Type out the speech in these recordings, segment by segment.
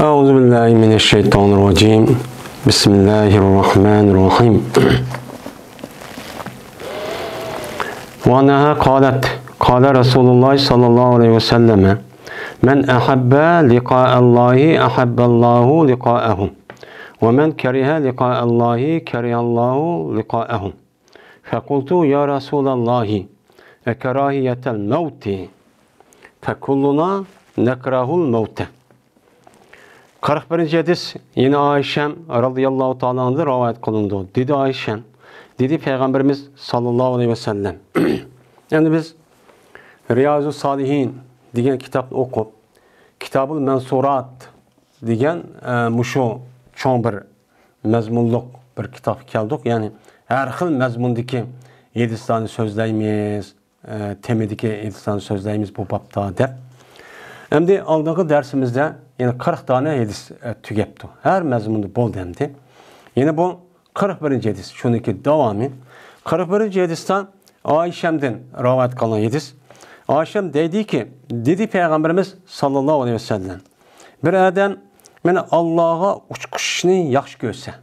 أعوذ بالله من الشيطان الرجيم بسم الله الرحمن الرحيم وعنها قالت قال رسول الله صلى الله عليه وسلم من أحب لقاء الله أحب الله لقاءه ومن كره لقاء الله كره الله لقاءه فقلت يا رسول الله كراهية الموت فكلنا نكره الموت 41. hadis yine Ayşem radıyallahu ta'ala anh'da rivayet kılındı. Dedi Ayşem, dedi Peygamberimiz sallallahu aleyhi ve sellem. Yani biz Riyazu Salihin degan kitapni o'qib, Kitabul Mansurat degan mushu cho'ng bir mazmunliq bir kitap keldik. Yani har xil mazmundagi 7 tani so'zlaymiz, temidagi 7 tani so'zlaymiz bu babda deb. Endi oldingi darsimizda yani 40 tane hadis tügepti. Her mezmunda bol demdi. Yine bu 41. hadis. Şununki devamı. 41. hadisten Ayşem'den rivayet kalan hadis. Ayşem dedi ki, dedi Peygamberimiz sallallahu aleyhi ve sellem. Bir adam meni Allah'a uçkuşini yaxşı görse.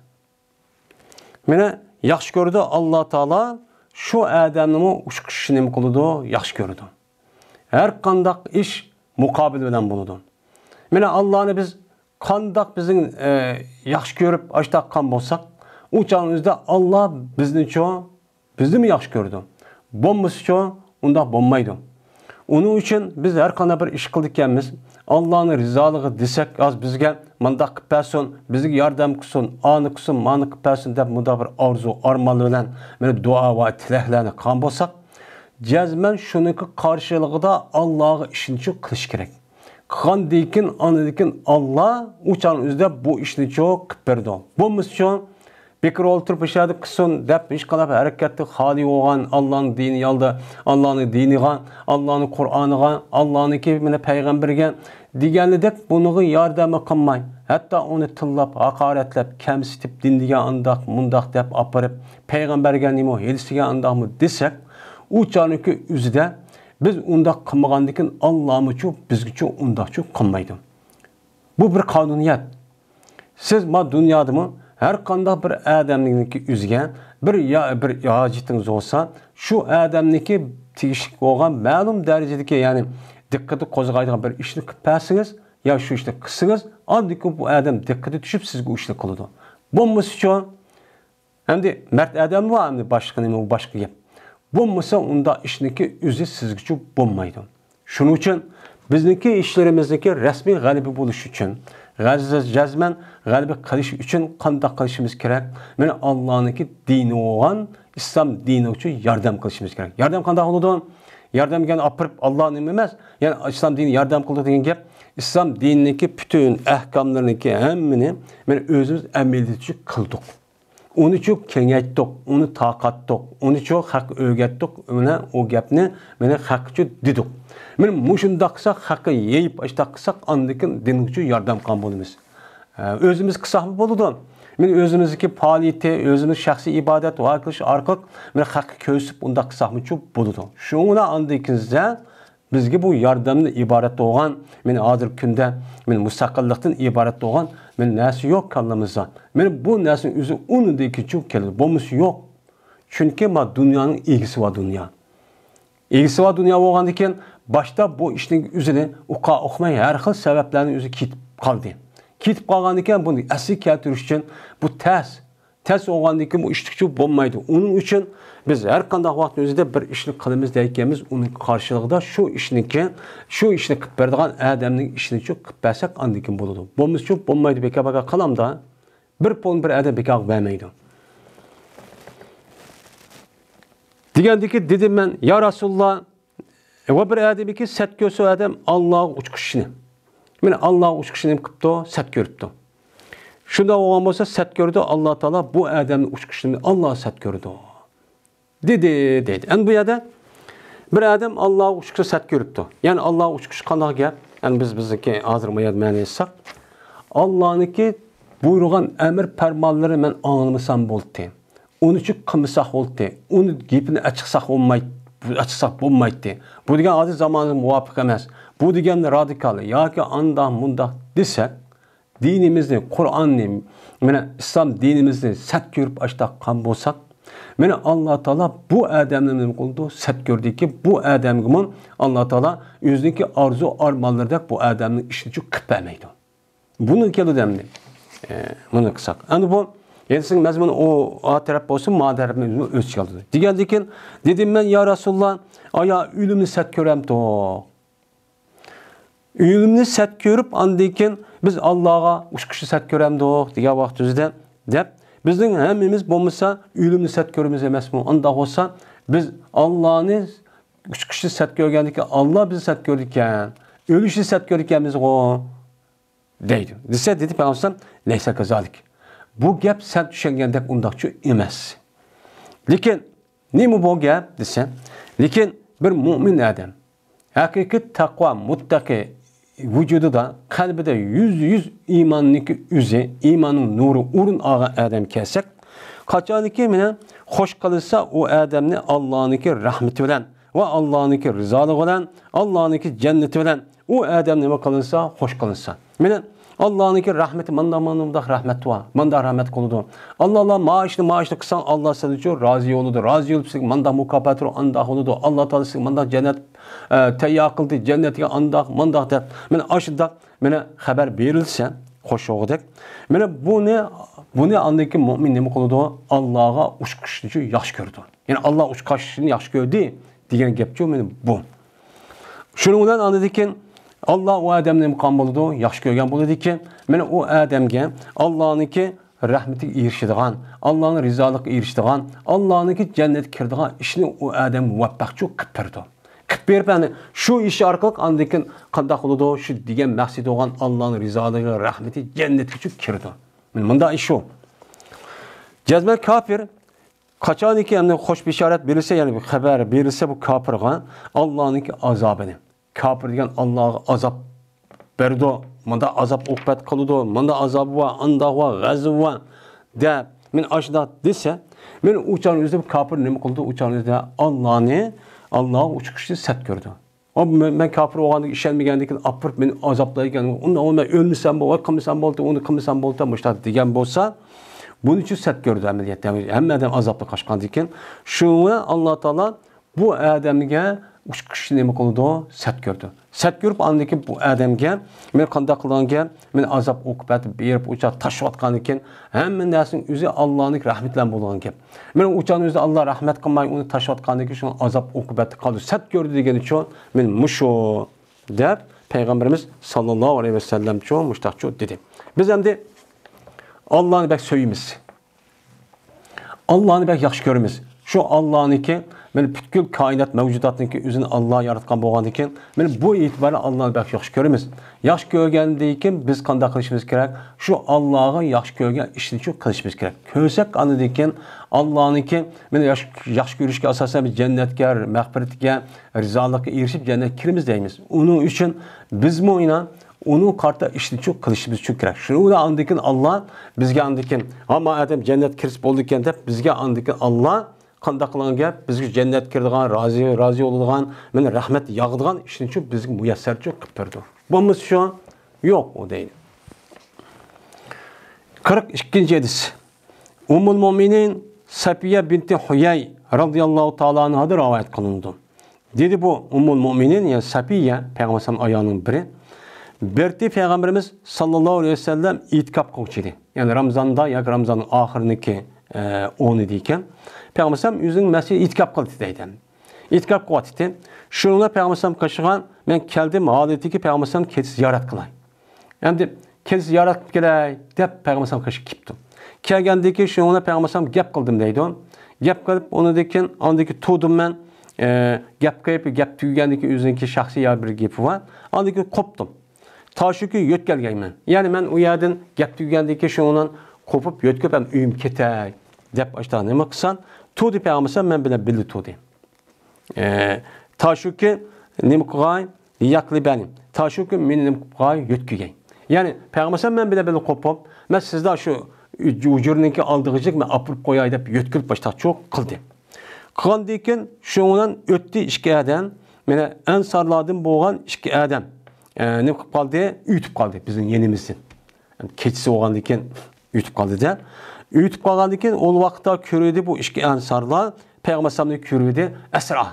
Meni yaxşı gördü Allah Teala şu adamın uçkuşini kılıdı, yaxşı gördü. Her kandak iş mukabil bilen buludu. Mene Allah'ını biz kandak bizim yaxşı görüp açtak kan bolsak, o çağımızda Allah bizni çoğu, bizni mi yaxşı gördü? Bombası çoğu, onda bombaydı. Onun için biz her kanda bir iş kıldıkkenimiz, Allah'ın rizalığı desek, az bizge mandak kıpasın, bizi yardım kısın, anı kısın, manı kıpasın deyip bunda bir arzu, armalı olan, mene dua ve tileklerini kan bolsak, cezmen şununki karşılığı da Allah'ı işini çok kılış gerek. Kan deyken, anı deyken Allah uçan üzde bu işini çok kıpırdı. Bu misyon bekir oturup işaret kısın deyip iş kalap hareketli hali olan Allah'ın dini yaldı, Allah'ın dini gan, Allah'ın Kur'an'ı gan, Allah'ın ki peygambergen digenli deyip bunu yardımı kılmay. Hatta onu tillap, hakaretlep, kemsitip dindigen andak, mundak deyip aparıp peygambergen nimo, helisigen andak mı desek, uçanınki üzde biz unda kılmagandikin Allah'ımı çok, bizgi çok unda çok kılmaydı. Bu bir kanuniyet. Siz ma dünyada mı her kanda bir adamınki üzgen, bir hacetiniz olsa, şu adamınki tegişlik olan ma'lum derecedeki yani dikkati kozgaydigan bir işini kıpasınız ya şu işte kısınız, andaki bu adam dikkati düşüp sizge o işini kılıdı. Bombası çoğun, hem de mert adam var hem de başka neymi, başka yap. Bombasa onda işindeki üzü sizgi çok bombaydı. Şunun için bizdeki işlerimizdeki resmi galibi buluş için, cezmen galibi kılış için kandak kılışımız gerek. Yani Allah'ınki dini olan İslam dini için yardım kılışımız gerek. Yardım kandak oldu. Yardım gen apırıp Allah'ın emremez. Yani İslam dini yardım kıldı degan gap. İslam dinindeki bütün ahkamlarındaki hemmini özümüz emredici kıldık. Onu çok kengayttık, onu taqattık, onu çok hak öğrettik, ona o gapni meni haqqı dedik. Men muşunda qilsak, haqqı yeyip açta qilsak, andikin dinimizce yardım kan bolamiz. Özümüz qilsak bo'ladi. Men özümüzdeki faaliyeti, özümüz şahsi ibadet va qilish orqali men haqqı ko'rsatib unda qilsakmi çok bo'ladi. Şuna andikizda bizge bu yardımni ibaret olgan, men hozir kunda men mustaqillikdan ibaret olgan men narsa yo'q kallamizda. Men bu narsaning o'zi unidagi çok keladi. Bo'lmisi yo'q. Chunki ma dunyoning egisi va dunyo. Egisi va dunyo bo'lgandan keyin boshda bu ishning o'zini o'qmay har xil sabablarning o'zi ketib qoldi. Ketib qolgandan keyin buni asli keltirish uchun bu ters olgandan keyin bu ishlikchi bo'lmaydi. Uning uchun biz her qanday vaqt o'zida bir ishni qilamiz deganmiz, uning qarshilığida shu ishni qilib beradigan odamning ishini çok qilib bersak andikin bo'ladi. Bo'lmasa çok bo'lmaydi, beka qalamda bir pon bir adam beka vermaydi. Degandiki dedim men ya Rasulullah ve bir adamiki sat ko'rsa adam Alloh uçkuşini. Men Alloh uçkuşini qilibdi, sat ko'ribdi. Shunda bo'lgan bo'lsa sat ko'rdi Allah Teala bu adamning uçkuşini Allah sat ko'rdi. Dedi. En bu yerde bir adam Allah'a uçkuşu sat görüptü. Yani Allah'a uçkuşu kandak gap. Yani bizdeki hazır mayad mani etsek. Allah'ınki buyruğan emir permalları men anlamasam boldu. Onu için kımısak oldu. Onu gipini açıksak olmaydı. Bu degen aziz zamanı muvafık emez. Bu degen radikal. Ya ki andak mundak desek, dinimizni, Qur'onni, mana islom dinimizni sat ko'rib ashtaqqan bo'lsak, mana Alloh taolo bu odamni nima qildi? Sat ko'rdiki, bu odamga Alloh taolo o'ziniki orzu armonlardek bu odamning ishini qilib bermaydi. Buni keludamni. Buni qilsak. Endi bu Yensin mazmun o taraf olsun, ma tarafımız öz çıkardı. Diğerdikin dedim ben ya Resulullah, aya ölümünü set görem to. Ölümünü set görüp andikin biz Allah'a uçkışı set görem to. Diğer vaxtımızda dep bizim hemimiz bulmuşsa ölümünü set görümüz emez mi? Anda olsa biz Allah'ın uçkışı set görgendik, Allah bizi set gördükken, ölüşü set gördükkenimiz o deydi. Dedi Peygamber neyse kazalik. Bu gap sen düşüngendek undakçı emas. Lekin nima bu gap desen? Lekin bir mu'min adam haqiqiy taqvo muttaqi vücudida qalbida yüz iymonniki o'zi, iymonning nuri o'rin olgan adam kelsak, qachoniki meni xo'sh qilsa o odamni Allohniki rahmati bilan va Allohniki rizoligi bilan, Allohniki jannati bilan o odam nima qilinsa, xo'sh qilinsa. Meni Allah'ınki rahmeti manda rahmet var. Manda rahmet konudu. Allah maaşlı kısan Allah sadece razı oludu. Razı olup manda mukaffatı anda oludu. Allah Teala manda cennet teyyakıldı. Cennetine anda manda der. Men aşıda mene haber verilse hoş olacak. Mene bu ne andaki mümin ne konudu? Allah'a uçkuşlucu yaş gördü. Yani Allah uçkuşlucu yaş gördü diyen gepçi benim bu. Şunundan anladık ki Allah o adamni muqam bo'ldi, yaxshi ko'rgan bo'ldi ki, mana o adamga Allohniki rahmatiga erishadigan, Allohning rizoligiga erishadigan, Allohniki jannatga kiradigan ishni o adam muvaffaqchi qilib berdi. Qilib berib, yani shu ish orqali andikin qanday bo'ldi, shu degan maqsad bo'lgan Allohning rizoligi, rahmati jannatga kirdi. Bunda ish shu. Jazman kafir qachoniki endi xo'sh bishorat berilsa, ya'ni bir xabar berilsa bu kafirga Allohniki azobini Kafir degan Allah'a azap berdi. Manda azap uqbat qildi. Manda azab va anda va g'azab va de men ashda desa, men uçan o'zim kafir nima qildi? Uçan o'zida Alloh uçkışni sat ko'rdi. Men kafir bo'lganda ishonmagandan apirib meni azoblaygan. Undan men o'lmasam bo'ldi, qilmasam bo'ldi, uni qilmasam bo'ldi, mushta degan bo'lsa, buning uchun sat ko'rdi amaliyotda. Hammadan azobga qochgandan keyin shuni Alloh taolo bu odamga uçkuşni nima qildi? Sat ko'rdi. Sat ko'rib andiki bu odamga men qanday qilganga, men azob uqubat berib ucha tashvatgan ekan, hamma narsaning o'zi Allohning rahmati bilan bo'lgan gap. Men uchan o'zi Alloh rahmat qilmay uni tashvatgan ekan, shu azob uqubat qildi. Sat ko'rdi degan uchun men musho deb payg'ambarimiz sallallohu alayhi vasallam cho mushtaqcho dedi. Biz endi Allohni bak so'yimiz. Allohni bak yaxshi ko'ramiz. Shu Allohniki men butkul koinot mavjudotniki o'zini Alloh yaratgan bo'lgan ekan, men bu e'tiborda Allohni bak yaxshi ko'ramiz. Yaxshi ko'rgandan keyin biz qanday qilishimiz kerak? Shu Allohga yaxshi ko'rgan ishni shu qilishimiz kerak. Ko'rsak andan keyin Allohniki men yaxshi ko'rishga asosan biz jannatga, mag'firatga, rizolikka erishib jannatga kiramiz deymiz. Uning uchun biz mo'yna onun qarta ishni shu qilishimiz kerak. Shuni andan keyin Alloh bizga andan keyin hamma odam jannatga kirib bo'ldi ekan deb bizga andan keyin Alloh qanday qilgan gap bizga jannat kirdigan, rozi bo'ladigan, men rahmat yog'digan ishni shu bizga muyassarcha qilib berdi. Bo'lmasa shu yo'q o deydi. 42-hadis. Ummul Mu'minin Safiye binti Huyay radhiyallohu ta'ala anha rivoyat qilindi. Dedi bu Ummul Mu'minin yani Safiye Peygamberimiz ayağının biri. Berti Peygamberimiz sallallahu aleyhi ve sellem itikaf qiluvchi. Yani Ramazanda yoki Ramazonning oxiriniki 10 ekan. Peygamberimiz o'zining masjid itikaf qildi deydi. Itikaf qilyapti. Shunga Peygamberimiz qilgan men keldim holatiki Peygamberimiz ket ziyorat qilay. Endi ket ziyorat qilib kelay deb Peygamberimiz qilib ketdi. Kelgandiki shunga Peygamberimiz gap qildim deydi. Gap qilib undan andiki to'dim men gap tugandiki o'ziniki shaxsiy bir gapi bor. Andiki qopdim. Taşuki yetkelgayman. Yani men u yerdan gap tugandiki shundan qopib yetib ham uyim ketay deb ashta nima qilsan? Tudi Peygamberimiz men bilan birga tudi. Taşuki nima qilgay? Yaqli benim. Taşuki meni nima qilgay? Yetkigay. Yani Peygamberimiz men bilan birga qopib, men sizda shu ujurniki aldığıcık men apırıp qo'yay deb yetkilib başta çok qildi. Qilgandan keyin shundan o'tdi ikki adam. Meni ansarlardan bo'lgan ikki adam. Ne qilib qoldi? Uyutib qoldi bizning yenimizdan. Keçisi olgandan keyin ütüp kaldı da. Ütüp kalgandan keyin o vaqtda körüydü bu iki ansarlar Peygamber sallallahu körüydü esra.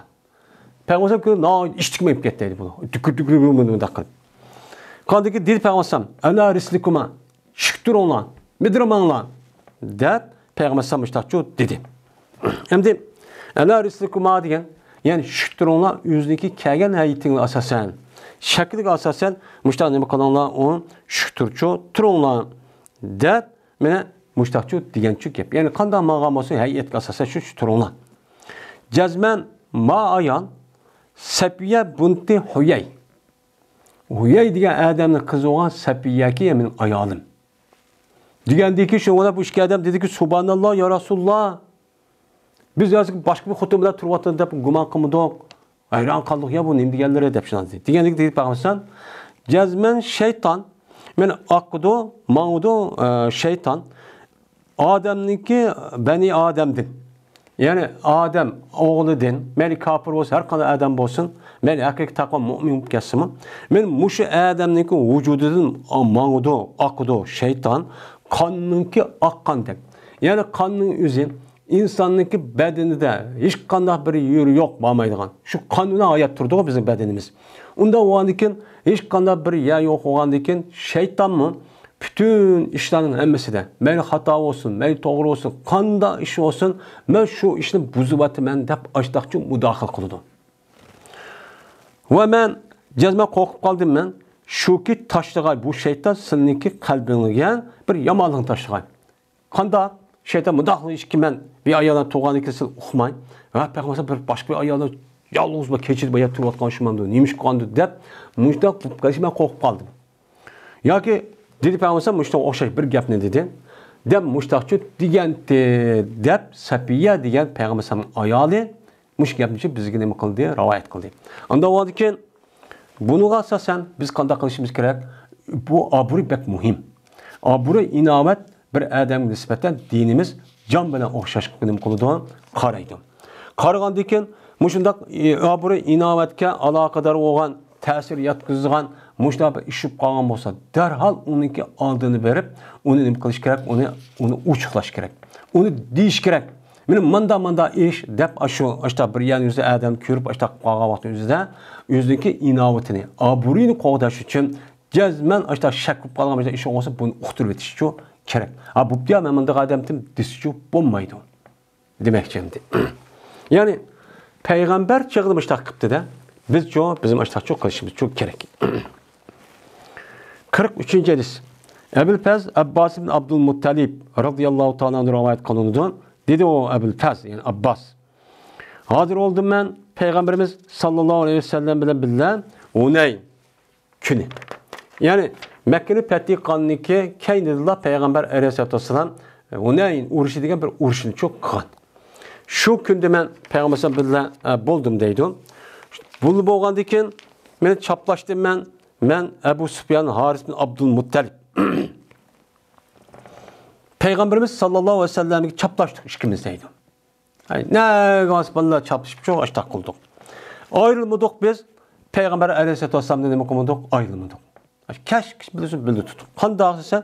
Peygamber körüydü na iştikmeyip ketdi bunu. Tükür bunu da qilib. Qandaki dedi Peygamber sallallahu ana rislikuma şükür olan midiramanlar deb Peygamber sallallahu dedi. Endi ana rislikuma degan yani şükür olan yüzdeki kelgen hayitinga asasen şekilge asasen muştaq nima qilinglar o şükürçü turunglar deb mene muştaqçı deganchi gap. Yani qanday ma'lum bo'lsa hay'atga asosan shu turunglar. Jazman ma ayan Safiya binti Huyay. Huyay degan odamning qizi bo'lgan Safiyaki mening ayolim. Degandiki shunga bu ikki odam dediki subhanalloh ya Rasululloh. Biz yozib boshqa bir xotin bilan turyapti deb gumon qilmadik. Hayron qoldik ya bu nima deganlar deb shunday. Degandiki dedi Payg'ambar jazman shayton meni aqdo ma'udo shayton Adem'ninki beni Adem'din. Yani Adem oğlu'din. Meni kafir olsa her kadar Adem olsun. Meni hakiki takva mümin kesimi. Men muşu Adem'ninki vücududun mağudu, akıdu, şeytan kanınki akkan dek. Yani kanının üzü insanınki bedeninde hiç kandak bir yürü yok bağmaydıgan. Şu kanuna ayet durdu bizim bedenimiz. Onda o andikin hiç kandak bir yer yok o andikin şeytan mı? Bütün işlerin hemmesi de, meni hata olsun, meni doğru olsun, kanda iş olsun, men şu işini buzubatı men dep açtıkça müdahil kıldı. Ve men cezme korkup kaldım men, şu ki taşlığa bu şeytan seninki kalbine bir yamanlığın taşlığa. Kanda şeytan müdahil iş ki men bir ayağına toğan ikisi okumayın. Ve peygamber bir başka bir ayağına yalnız keçirip ayağına turvatkan şumandı, neymiş kandı dep, müjdak ben korkup kaldım. Ya ki dedi Peygamber muştaq oxşaş bir gap ne dedi? Deb muştaqçı degandi deb Safiya degan Peygamberning ayoli mush gapni bizga nima qildi? Rivoyat qildi. Unda o'tgan bunuga asosan biz qanday qilishimiz kerak? Bu obro' bek muhim. Obro' inomat bir odamga nisbatan dinimiz jon bilan o'xshash nima qiladi? Qaraydi. Qaragandan keyin mushundaq obro' inomatga aloqador bo'lgan ta'sir yetkazgan muştaq işib qalgan bo'lsa, darhol uningki oldini berib, uni nima qilish kerak? Uni uchiqlash kerak. Uni deyish kerak. Meni manda ish deb shu ashta bir yan yuzi odam ko'rib ashta qolgan vaqt o'zida o'ziniki inovatini, obro'yini qo'g'dash uchun jazman ashta shak qilib qolgan ish bo'lsa, buni uqtirib o'tish uchun kerak. Bu biya men bunday odamni desichu bo'lmaydi. Demakchi endi. Ya'ni payg'ambar chig'dim ashta qilibdi-da. Biz bizim ashta qilishimiz çok kerak. 43. hadis. Ebul Faz Abbas ibn Abdülmuttalib radıyallahu ta'ala rivayet kılındı. Dedi o Ebul Faz yani Abbas. Hazır oldum ben Peygamberimiz sallallahu aleyhi ve sellem bilen Huney günü. Yani Mekke'nin fethi kanuniki keynediler Peygamber aleyhissalatu vesselam Huney'in uğraşı degen bir uğraşını çok kılan. Şu günde ben Peygamberimiz bilen buldum deydi. Buldu boğandı ki ben çaplaştım ben Ebu Süfyan Haris bin Abdülmuttalib. Peygamberimiz sallallahu aleyhi ve sellem'e çaplaştık ikimizdeydi. Ne gaspanla çapışıp çok açtak kıldık. Ayrılmadık biz. Peygamber aleyhissalatu vesselam'dan ne kılmadık? Ayrılmadık. Keş biliyorsun bildi tutup. Kandı sen?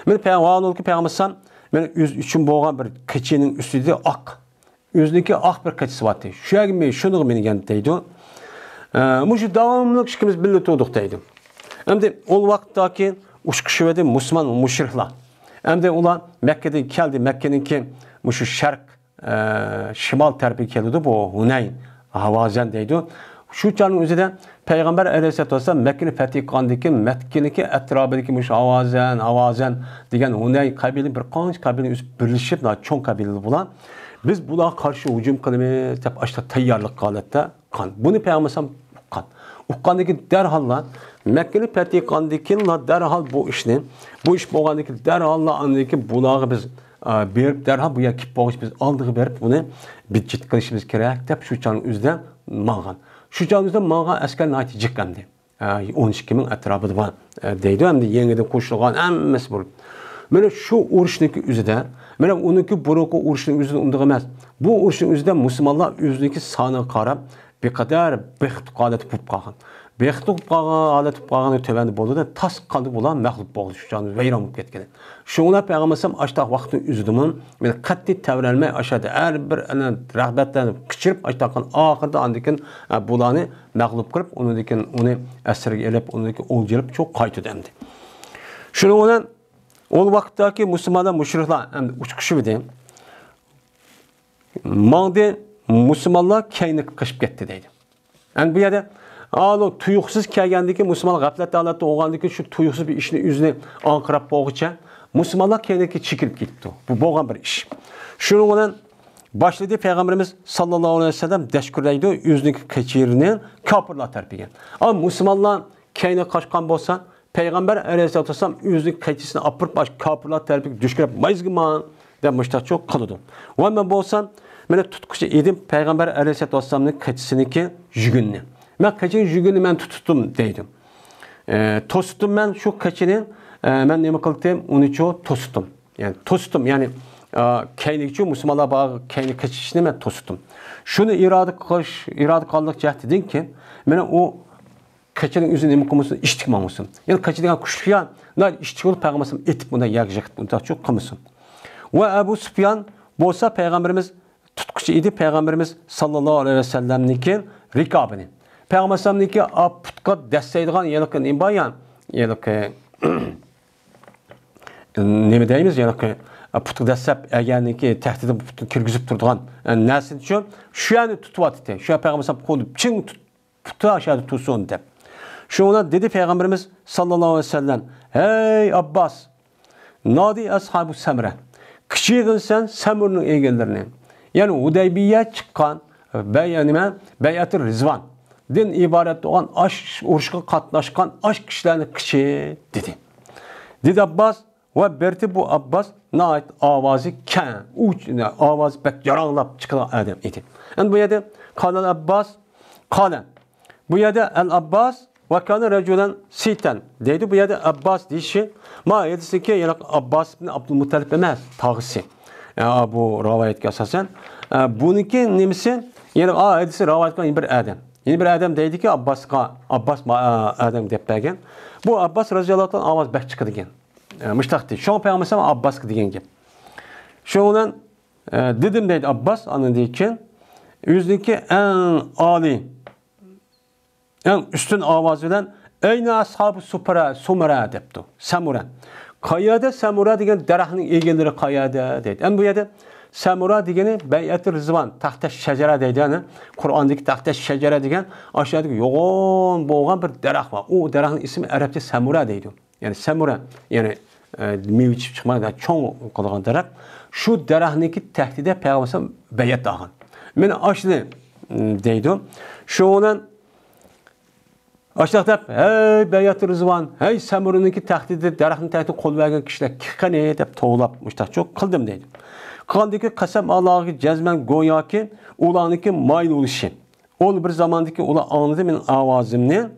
Ben Peygamber sallam ben üçün boğan bir keçinin üstünde ak. Yüzündeki ak bir keçisi vardı. Şu gibi şunu beni geldi. Muşu devamlı ikimiz bildi tuttuk deydi. Hem de o vakitteki uçkuşuvedi Müslüman müşrikler. Hem de ulan Mekke'den geldi. Mekke'ninki muşu şark, şimal terfi geldi bu Huneyn, Havazen deydi. Şu canın üzerinde Peygamber aleyhissalatu vesselam Mekke'nin fethi kandiki Mekke'ninki etrafındaki muşu Havazen degen Huneyn kabili bir kanç kabili birleşip çok kabili bulan. Biz buna karşı hücum kılımız hep açta tayyarlık halette kan. Bunu Peygamber kan. Ukkandaki derhalla Mekke'li fethi kandiki derhal bu işini bu iş boğandaki derhalla andaki bulağı biz berip derhal bu yakip boğuş biz aldığı berip bunu bir ciddi kılışımız gerek. Hep şu canın üzerinde mağan. Şu canın üzerinde mağan esker naiti cikkendi. 12 bin etrafı var deydi. Hem de yeniden koşulgan emmesi bulup. Böyle şu uğraşındaki üzerinde böyle onunki burunki uğraşının üzerinde umduğumaz. Bu uğraşının üzerinde Müslümanlar üzerindeki sahne karab bir kadar beht kadet pup kalkan. Bektup qalan, alet qalan tövendi boldu da tas qaldı bulan məxluq boldu şu canı veyran olub getken. Şuna peyğəmbərsəm aştaq vaxtın üzümün men qatti təvrəlmə aşadı. Hər bir ana rəğbətlərini qıçırıb aştaqın axırda andikin bulanı məğlub qılıb onu dikin onu əsirə elib onu dikin ol gəlib çox qayıtdı əmdi. Şuna olan o vaxtdakı Müslümanlar müşriklər əmdi uçqışı idi. Mağdi Müslümanlar keyni qışıb getdi deydi. Yəni bu yerdə o tuyuqsuz kelgəndiki Müslüman qəflət halatda olğandiki şu tuyuqsuz bir işini üzünü anqırab boğuça Müslümanlar kendiki çekilip gitti. Bu boğan bir iş. Şunun olan başladı Peygamberimiz sallallahu aleyhi ve sellem deşkürleydi yüzünü keçirini kapırla terpigen. Ama Müslümanlar kendine kaçkan bolsa Peygamber aleyhisselatü vesselam yüzünü keçisini apırıp baş kapırla terpik düşkürüp mayızgıma demişler çok kalıdı. O ama bolsa ben tutkucu idim Peygamber aleyhisselatü vesselam'ın keçisini ki jügününü. Ben keçinin jügününü ben tuttum deydim. Tostum ben şu keçinin ben ne kıldım onu çok tostum. Yani tostum yani keynikçi Müslümanlar bağı keynik keçişini ben tostum. Şunu irade kaldık cəhd edin ki ben o keçinin üzerine mükemmelsini iştikmamışım. Yani keçinin kuşluya ne iştik olup peygamberim etip buna yakacak bunda çok kamışım. Ve Ebu Süfyan bolsa peygamberimiz tutkucu idi peygamberimiz sallallahu aleyhi ve sellem'niki rikabini. Peygamberim'niki putka desteydiğen yelik imbayan yelik ne deyimiz yani ki putu desep eğerniki tehdidi putu kirgizip durduğun nesin için şu yani tutuvatı şu peygamberimiz kolu çın putu aşağıda tutsun de. Şu ona dedi peygamberimiz sallallahu aleyhi ve sellem hey Abbas nadi ashabu semre kişiğin sen semurun egellerini yani Hudeybiye çıkan beyat-ı Rizvan din ibaret olan aşk uruşka katlaşkan aşk kişilerini kişi dedi. Dedi Abbas ve berti bu Abbas nait avazı ken uç avaz bek yaranlap çıkan adam idi. Yani bu yerde kalan Abbas kalan bu yerde el Abbas ve kana reculen siten dedi bu yerde Abbas dişi ma yedisi ki yani Abbas bin Abdülmuttalib emez tağısı. Ya bu rivayet esasen bununki nemisi yani yedisi rivayet kan bir adam. Yeni bir adam dedi ki Abbas adam deyip bergen. Bu Abbas radıyallahu anh avaz bek çıkı degen. Müştakti. Şu an peygamberim Abbas degen gibi. Şu olan dedim deydi Abbas anladıyken yüzdeki en ali en üstün avazıyla eyni ashab-ı sumara depti. Samura. Kayada samura degen derahının egelleri kayada deydi. En bu yerde samura degeni beyat-ı Rizvan tahta şecere deydi. Yani Kur'an'daki tahta şecere degen aşağıdaki yoğun boğan bir derah var. O derahın ismi Arapça samura deydi. Yani samura yani meyve çıkmadan çoğun kalan derah. Şu derahniki tehdide peygamber beyat dağın. Ben aşlı deydi. Şu olan aşağıda hey beyat-ı Rizvan hey samuruniki tehdide derahın tehdide kol vergen kişiler kikane deyip toğulapmışlar. Çok kıldım deydi. Kaldaki kasem Allah'ı cezmen goya ki ulaniki mayl oluşu. Ol bir zamandaki ula anladı benim avazımını.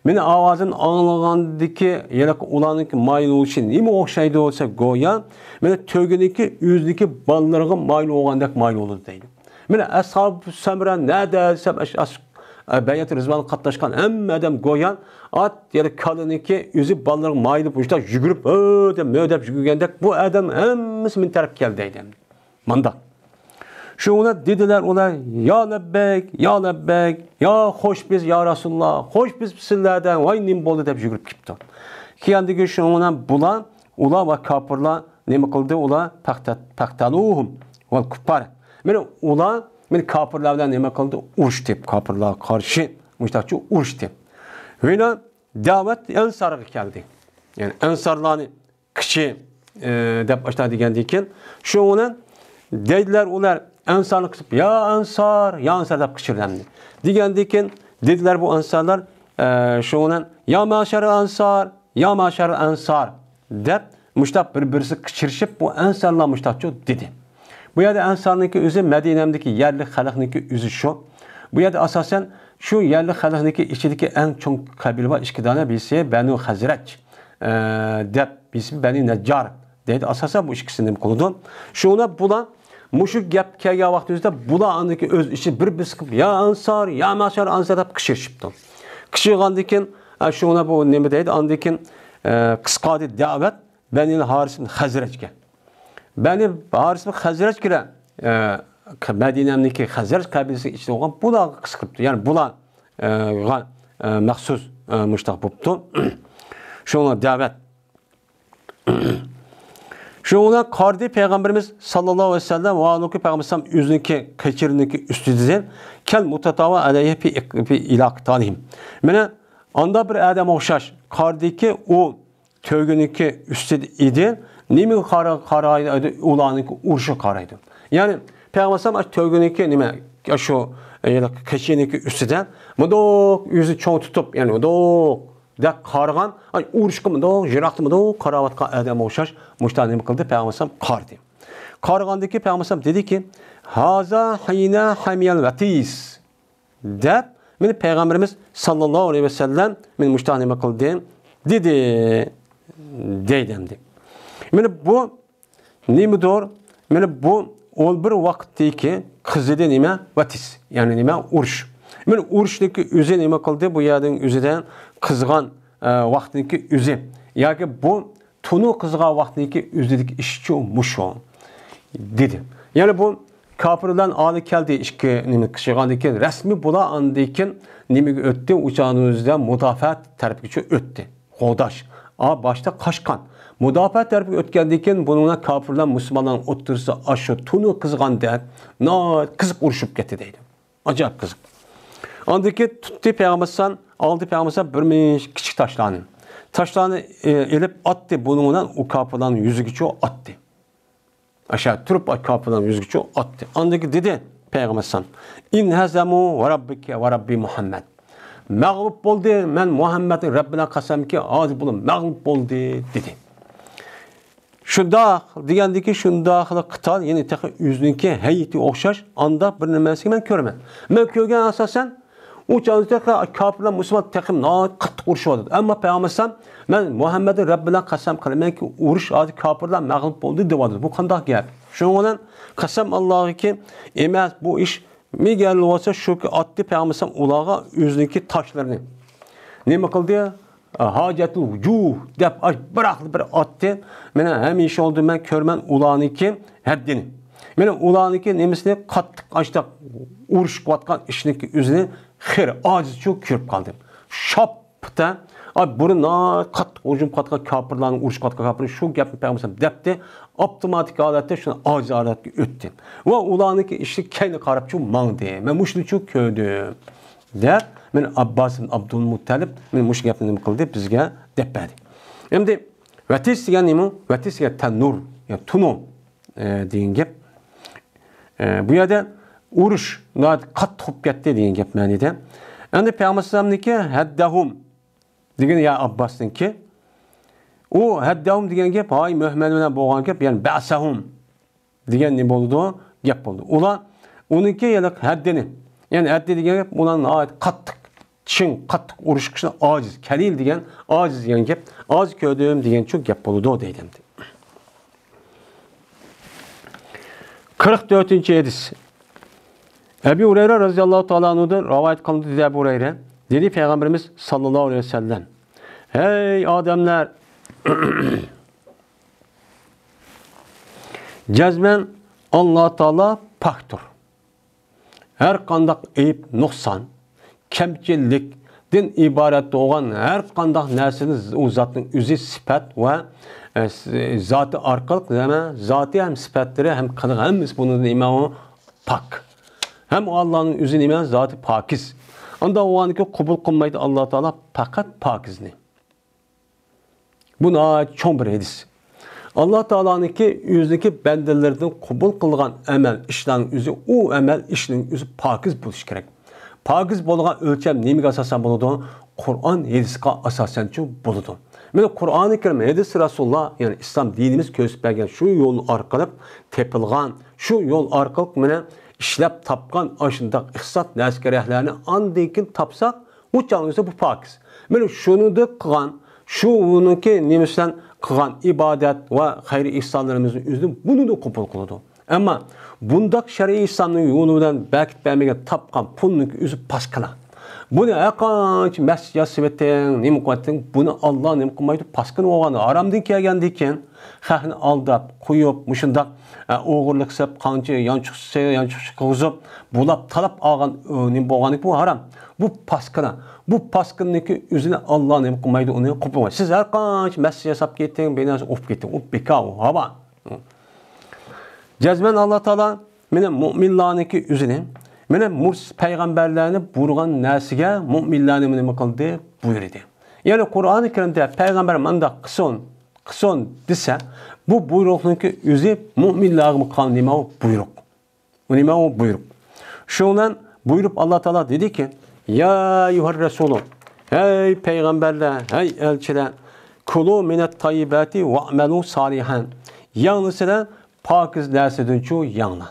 Benim avazım anlagandaki yelek ulaniki mayl oluşu. Nime okşaydı olsa goya. Benim tögüneki yüzdeki ballarına mayl olgandak mayl olur deydi. Benim ashab-ı semre ne dersem Beyat-ı Rizvan'ı katlaşkan hem adam goyan at yani kalıniki yüzü ballarına maylı buluşta yügürüp ödep yügürgendek bu adam hemisi min taraf geldiydi. Manda. Şu ona dediler ona ya lebbek ya hoş biz ya Resulullah hoş biz sizlerden vay nim boldu deyip yügürüp gipti. Ki yandaki şu ona bulan ula ve kapırla ne kıldı ula paktaluhum vel kuppar. Mene ula men kapırlardan ne kıldı uruş deyip kapırlar karşı müştakçı uruş deyip. Ve davet ensar'a geldi. Yani ensarlarını kişi deyip başladı degendiyken şu ona dediler ular ensarını kısıp ya ensar deyip kışırlandı. Degendiyken dediler bu ensarlar şu ona ya maşar ensar deyip müştak birisi kışırışıp bu ensarlar müştakçı dedi. Bu yerde ensarniki özü Medine'mdeki yerli halkniki özü şu. Bu yerde asasen şu yerli halkniki içindeki en çok kabile var. İki tane birisi Benu Hazreç deyip birisi Beni Neccar dedi. Asasen bu ikisinin koludu. Şu ona bula muşuk gap kelgen vaxtımızda bula andaki öz işi bir sıkıp ya ansar ya maşar ansar deyip kışırışıptı. Kışıgandikin şuna bu nima deydi? Andikin qisqa davet Beni Haris ibn Hazrajga. Beni Haris ibn Hazrajga Medine'deki Hazraj kabilesi içinde olan bular qisqibdi. Yani bular maxsus muştaq boptu. Şuna davet. Şuna qardi Peygamberimiz sallallahu aleyhi ve sellem ve anuki Peygamberimiz üzünki keçirindeki üstüdüzü kel mutatava aleyhi fi ilaqtalihim. Mene anda bir adam oxşaş qardiki o tövgününki üstüdü idi. Nimi qaraydı ulanınki urşu qaraydı. Yani Peygamberimiz tövgününki nime şu keçirindeki üstüden mudok yüzü çoğ tutup yani mudok da qarğan uruşqımda jiraqtımda qaravatqa adam oxşaş muştani qıldı Peygamberimiz qardı. Qarğandaki Peygamberimiz dedi ki haza hina hamiyal vatis deb men Peygamberimiz sallallahu aleyhi ve sellem men muştani qıldı dedi deydimdi. Men bu nimidir? Men bu ol bir vaqtdaki qizida nima vatis yani nima urush. Men urushdagi o'zi nima qildi? Bu yerning o'zidan qizg'an vaqtdagi o'zi yoki bu tunu qizg'an vaqtdagi o'zidagi ishchi musho dedi. Yani bu kafirdan ali keldi ishga nima qilgandiki rasmiy bo'la andikin nimaga o'tdi? Uçağınızda mudofaa tarafiga o'tdi. Qo'dash başta qaşqan. Mudofaa tarafiga o'tgandan bununla kafirlar musulmonlar o'ttirsa ashu tunu qizg'anda qiziq urushib ketdi deydi. Acayip qiziq. Andaki tuttu Peygamberimiz aldı Peygamberimiz bir küçük taşlarını. Taşlarını elip attı bununla o kapıdan yüzügüçü attı. Aşağı turup kapıdan yüzügüçü attı. Andaki dedi Peygamberimiz İn hazamu ve rabbike ve rabbi Muhammed. Mağlup oldu men Muhammed'in Rabbine kasem ki az bulun mağlup oldu dedi. Şunda degandiki şundaqlı qital yeni taxı yüzünki heyeti oxşaş anda bir nimasi men ko'raman. Men ko'rgan asosan u chaqda kafirlar musulmon taqim qattiq urushyapti. Ammo Peygamberimiz men Muhammed'in Rabbine qasam qilamanki urush hozir kafirlar mag'lub bo'ldi deyapti. Bu qanday gap? Shuning bilan qasam Allohga emas bu ish megal bo'lsa shuki otdi Peygamberimiz ularga o'ziniki toshlarini nima qildi? Hacetul vujuh deb bir attı. Mene hamisha oldu men körmen ulaniki haddini. Mene ulaniki nemisini qattiq açtaq urush qatgan ishniki o'zini xir aciz çok ko'rib qoldim. Shopda burun qattiq hujum qatgan kafirlarning urush qatgan kafirlar shu gapni Peygamberimiz debdi. Avtomatik holatda shuni aciz holatga o'tdi. Va ulaniki ishni kayni qarab chu mangdi. Men mushni chu ko'rdim. Der men Abbas ibn Abdülmuttalib men mush gapni nima qildi bizga deb berdi. Endi vatis degan nima? Vatis degan tanur, ya tunu degan gap. Bu yerda urush qattiq bo'lib ketdi degan gap ma'nida. Endi Peygamberimizniki haddahum degan ya Abbasniki u haddahum degan gap hay Muhammad bilan bo'lgan gap, ya'ni ba'sahum degan nima bo'ldi? Gap bo'ldi. Ular uniki yalaq haddini yani haddi degan gap ularning qattiq chin qattiq urush qilishni ojiz kalil degan ojiz degan gap oz ko'rdim degan chu gap bo'ldi deydi. 44-hadis. Ebu Hureyre radhiyallohu ta'ala anhu'dan rivayet kılındı dedi Ebu Hureyre. Dedi Peygamberimiz sallallahu aleyhi ve sellem. Hey adamlar cezmen Allah Teala paktur. Her qandaq eyip nuqsan, kemçillikten ibaret olan her qandaq narsani o zatning o'zi sifat ve zatı arqalıq deme, zatı hem sifatları hem qiliq hammasi bunun imamı pak. Hem Allah'ın o'zi nima zatı pakiz. Onda o'niki qabul qilmaydi Allah Teala faqat pakizni. Buna cho'ng bir hadis. Allah Teala'nınki o'zidagi bandalardan qabul qilgan amal ishlarning o'zi u amal ishning o'zi pokiz bo'lishi kerak. Pokiz bo'lgan o'lcham nimaga asosan bo'ladi? Qur'on hadisga asosan-chi bo'ladi. Mana Qur'oni Karim hadis Rasululloh, ya'ni islom dinimiz ko'rsatib bergan shu yo'l orqali tepilgan, shu yo'l orqali mana ishlab topgan ashundaq ihsot naskarahlarni andikin topsak, u chog'ingizda bu pokiz. Mana shuningdek qilgan, shu uniki nimasidan qilgan ibodat va xayri ihsonlarimizning o'zini buni da qabul qiladi. Ammo bundaq shar'iy islomning yo'li bilan bakit bermagan topgan pulning o'zi boshqalar. Buni aqancha masjid yasıveting, nima qilating? Buni Alloh nima qilmaydi? Paskin o'g'ani haramdan kelgandan keyin xalqni aldab, qo'yib, mushundaq o'g'irlik qilib, qancha yanchiqcha qilib, bulab talab olgan nima bo'lgani bu haram. Bu paskina. Bu paskinlikni o'zini Alloh nima qilmaydi? Uni qo'ymaydi. Siz har qancha masjid yasab ketding, binasi o'pib ketding. U bekor, hava. Cezmen Allah Teala meni mu'minlarniki o'zini mana payg'ambarlarni buyurgan narsaga mu'minlarni nima qildi? Buyurdi. Ya'ni Qur'oni Karimda payg'ambar manda qilsin desa, bu buyruqniki o'zi mu'minlarga qilgan nima buyruq. Bu nima buyruq. Shundan buyurup Allah Teala dedi ki: "Ya ayyuhar rasulun, ey peygamberler, ey elçiler, kulu minet tayyibati ve'melu salihan." Yalnızca pakiz dersinden çoğu yanlan.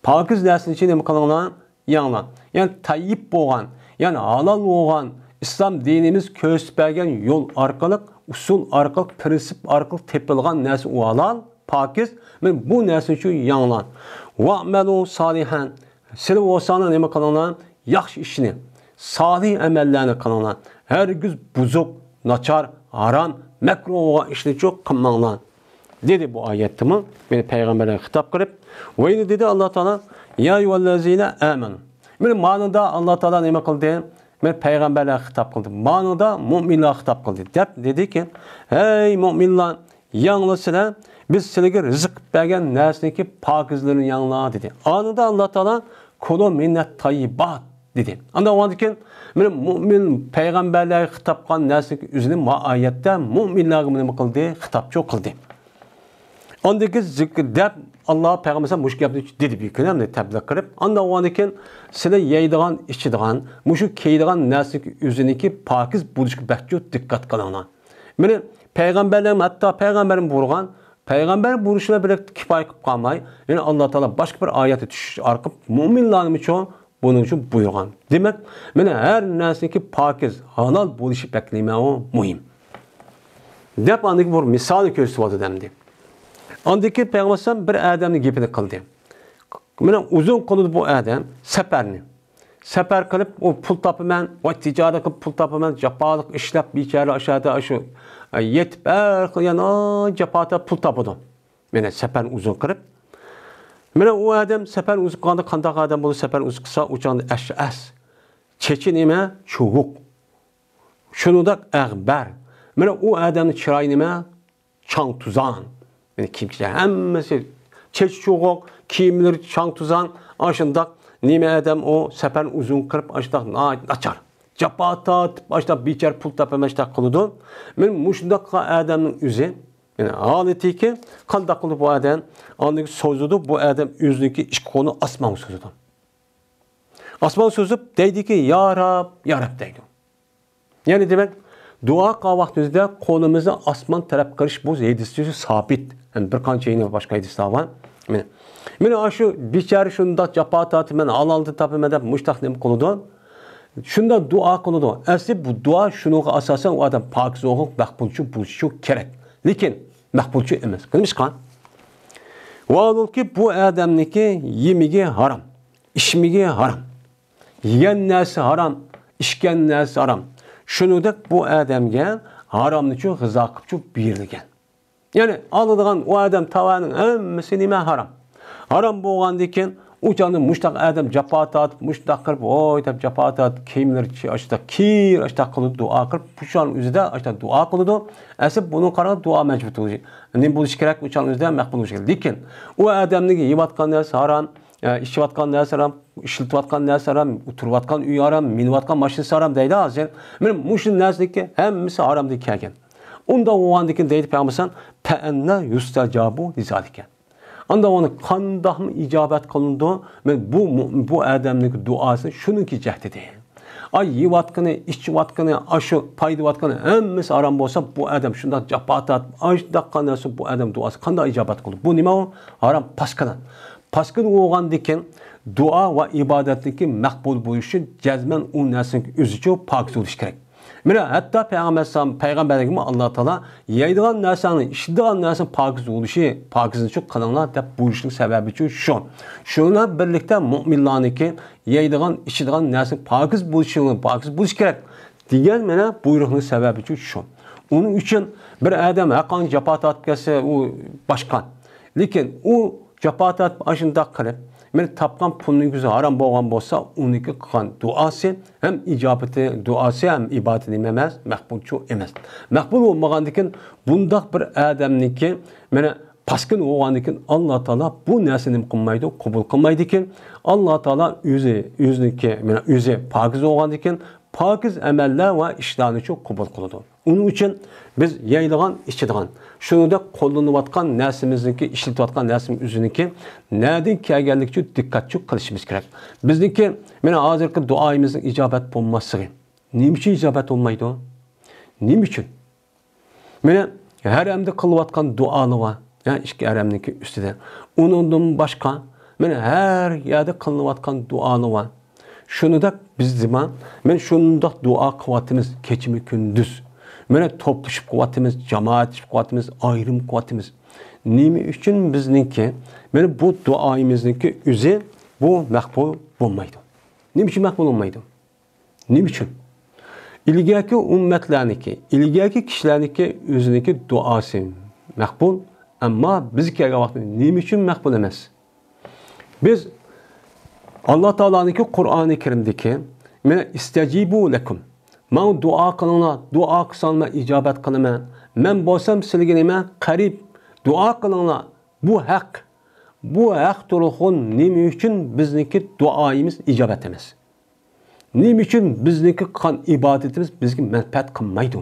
Pakiz dersin için nima qilinglar? Yanlan. Yani tayyib bo'lgan, yani halal bo'lgan İslam dinimiz ko'rsatgan yo'l orqali, usul orqali, prinsip orqali tepilgan narsa u halal, pakiz. Men bu narsa uchun yanlan. Va'malu salihan. Siz bo'lsangiz nima qilinglar? Yaxshi ishni, salih amallarni qilinglar. Hergiz buzuq, nachar, haram, makruh bo'lgan ishni cho'q qilmanglar. Dedi bu ayette mi? Beni peygamberine hitap kırıp ve yine dedi Allah Teala ya eyyühellezine amenu. Benim manada Allah Teala nima kıldı? Ben peygamberlere hitap kıldı. Manada müminlere hitap kıldı. Dedi ki hey müminler yanlısına biz sizlere rızık bergen nersineki pakizlerin yanına dedi. Anında Allah Teala kulu minnet tayyibat dedi. Anda o andikin benim mümin peygamberlere hitap kılan nersineki üzerine ayette müminlere nima kıldı? Hitap çok kıldı. Ondaki zikrdep Allah Peygamber'e muş gapni dedi bir kınemde tebliğ kırıp anda o andikin sizler yeydiğen, içidiğen, muşu keydiğen neslik üzerindeki pakiz buluşku bekçi dikkat kılana. Beni peygamberlerim hatta peygamberin buyurgan peygamber buyuruşuna bile kifayet kalmay. Yani Allah Teala başka bir ayete düşüş arkıp müminlerim için bunun için buyurgan. Demek beni her neslik pakiz halal buluşu bekleme o mühim. Dep andaki bu misal gösterdi demdi. Andaki peygamber bir adamın gepini kıldı. Mana uzun kılıdı bu adam seferni. Sefer kılıp o pul tapıman, o ticaret kılıp pul tapıman, japalık işlep biçare aşağıda aşı yetip yani japata pul tapıdı. Mana sefer uzun kılıp. Mana o adam sefer uzun kıldı, kandak adam bunu sefer uzun kısa uçandı eş'as. Çeçin ime çubuk. Şunu da əğber. Mana o adamın çırayı nime çang tuzan. Yani kimçiler hemmesi çeç çoğuk, kiyimleri çang tuzan, aşındak nime adam o sefer uzun kırıp aşındak açar. Capata aşındak biçer pul tapım aşındak kılıdı. Men muşundak adamın yüzü, yani haleti ki kandak kılıdı bu adam, andaki sözüdü bu adam yüzündeki iş konu asman sözüdü. Asman sözü deydi ki ya Rab deydi. Yani demek dua kavaktımızda kolumuzda asman taraf karış bu hadisi sabit. Yani bir kança yine başka hadisler var. Mene aşı biçare şunda capatat men alaldı tabi men de muştak nem kılıdı. Şunda dua kılıdı. Asli bu dua şunu asasen o adam pakiz olup makbulçu buluşu gerek. Lakin makbulçu emas. Kılmış kan. Ve ki bu adamniki yemigi haram. İçmigi haram. Yiyen nesi haram. İçken nesi haram. Şunu da bu adamga haramni şu gıza qıpçu berilgan. Yani alıdığan o adam tavanın hemmesi nime haram. Haram bo'lgandan keyin o'chani mushtaq adam japatat, mushtaq qilib, oy deb japatat, kiyimlar ashta kir, ashta qilib duo qilib, pushon o'zida ashta duo qiladi. Asl buni qarab duo majbur bo'lishi. Nim bo'lishi kerak, o'chani o'zida maqbul bo'lishi kerak. Lekin u odamning yeyotgan narsa haram, ishlayotgan narsa haram, ishlatayotgan narsa haram, o'tirayotgan uy haram, minayotgan mashinasi haram deydi hozir. Men mushu narsaga hammasi haram deb kelgan. Unda o'g'andikin deydi Peygamber ta'anna yustajabu lizalika. Anda onu qandaqmı icabət qılındı. Men bu adamning duası şununki cəhdidir. Ay yevatqını, içvatqını, aşı paydıvatqını hemmesi haram bolsa bu adam şunda japatat, aşdaqqa narsa bu adam duası qanday icabət qılır? Bu nima o? Haram paskadan. Paskan o'g'andikin dua va ibodatniki maqbul bo'lishi jazman u narsaning o'zicha pok bo'lishi kerak. Mana hatta payg'ambarligimi Alloh taolo yeydigan narsani, ishlaydigan narsani pokiz bo'lishi, pokizlik qilinglar deb buyurishning sababi shu. Shuna birlikda mu'minlarniki yeydigan, ichadigan narsa pokiz bo'lishi kerak degan mana buyruqning sababi shu. Onun uchun bir odam haqqan jafo tortib kelsa, u boshqa. Lekin u jafo tortib ashundoq qilib men tapgan pulning o'zi harom bo'lgan bo'lsa, uniki qilgan duosi ham ijobati, duosi ham ibodati emas, maqbulchu emas. Maqbul bo'lmagandan bundoq bir odamniki mana paskin bo'lgandan Alloh taolo bu narsani qilmaydi, qabul qilmaydi ekan. Alloh taolo o'ziniki mana o'zi pokiz bo'lgandan pokiz amallar va ishlarni qabul qiladi. Onun uchun biz yeydigan, ichadigan, shunda qo'llanayotgan narsamizniki, ishlatayotgan narsamiz o'ziniki nereden kelganlik uchun diqqatli qilishimiz kerak. Bizniki mana hozirgi duoyimizning ijobat bo'lmasligi. Nima uchun ijobat bo'lmaydi? Nima uchun? Mana haramda qilayotgan duolar va ishki haramniki ustida. Undan boshqa mana har yerda qilayotgan duolar va shunda biz men shundoq duo qilyapmiz kechimi kunduz. Mana toplashib qilyapmiz, jamoatlashib qilyapmiz, ayrim qilyapmiz. Nima uchun bizniki mana bu duoyimizniki o'zi bu maqbul bo'lmaydi? Nima uchun maqbul bo'lmaydi? Nima uchun? İlgaki ummatlarniki, ilgaki kishilarniki o'ziniki duosi maqbul, ammo biz kelgan vaqtda nima uchun maqbul emas? Biz Alloh taolaning Qur'oni Karimdagi mana istajibu lakum. Men dua qilinglar, dua qilsam ijobat qilaman. Men bo'lsam sizlarga nima qarib dua qilinglar. Bu haq. Bu haq turg'un nima uchun bizniki duoyimiz ijobat emas? Nima uchun bizniki qilgan ibodatimiz bizga manfaat qilmaydi?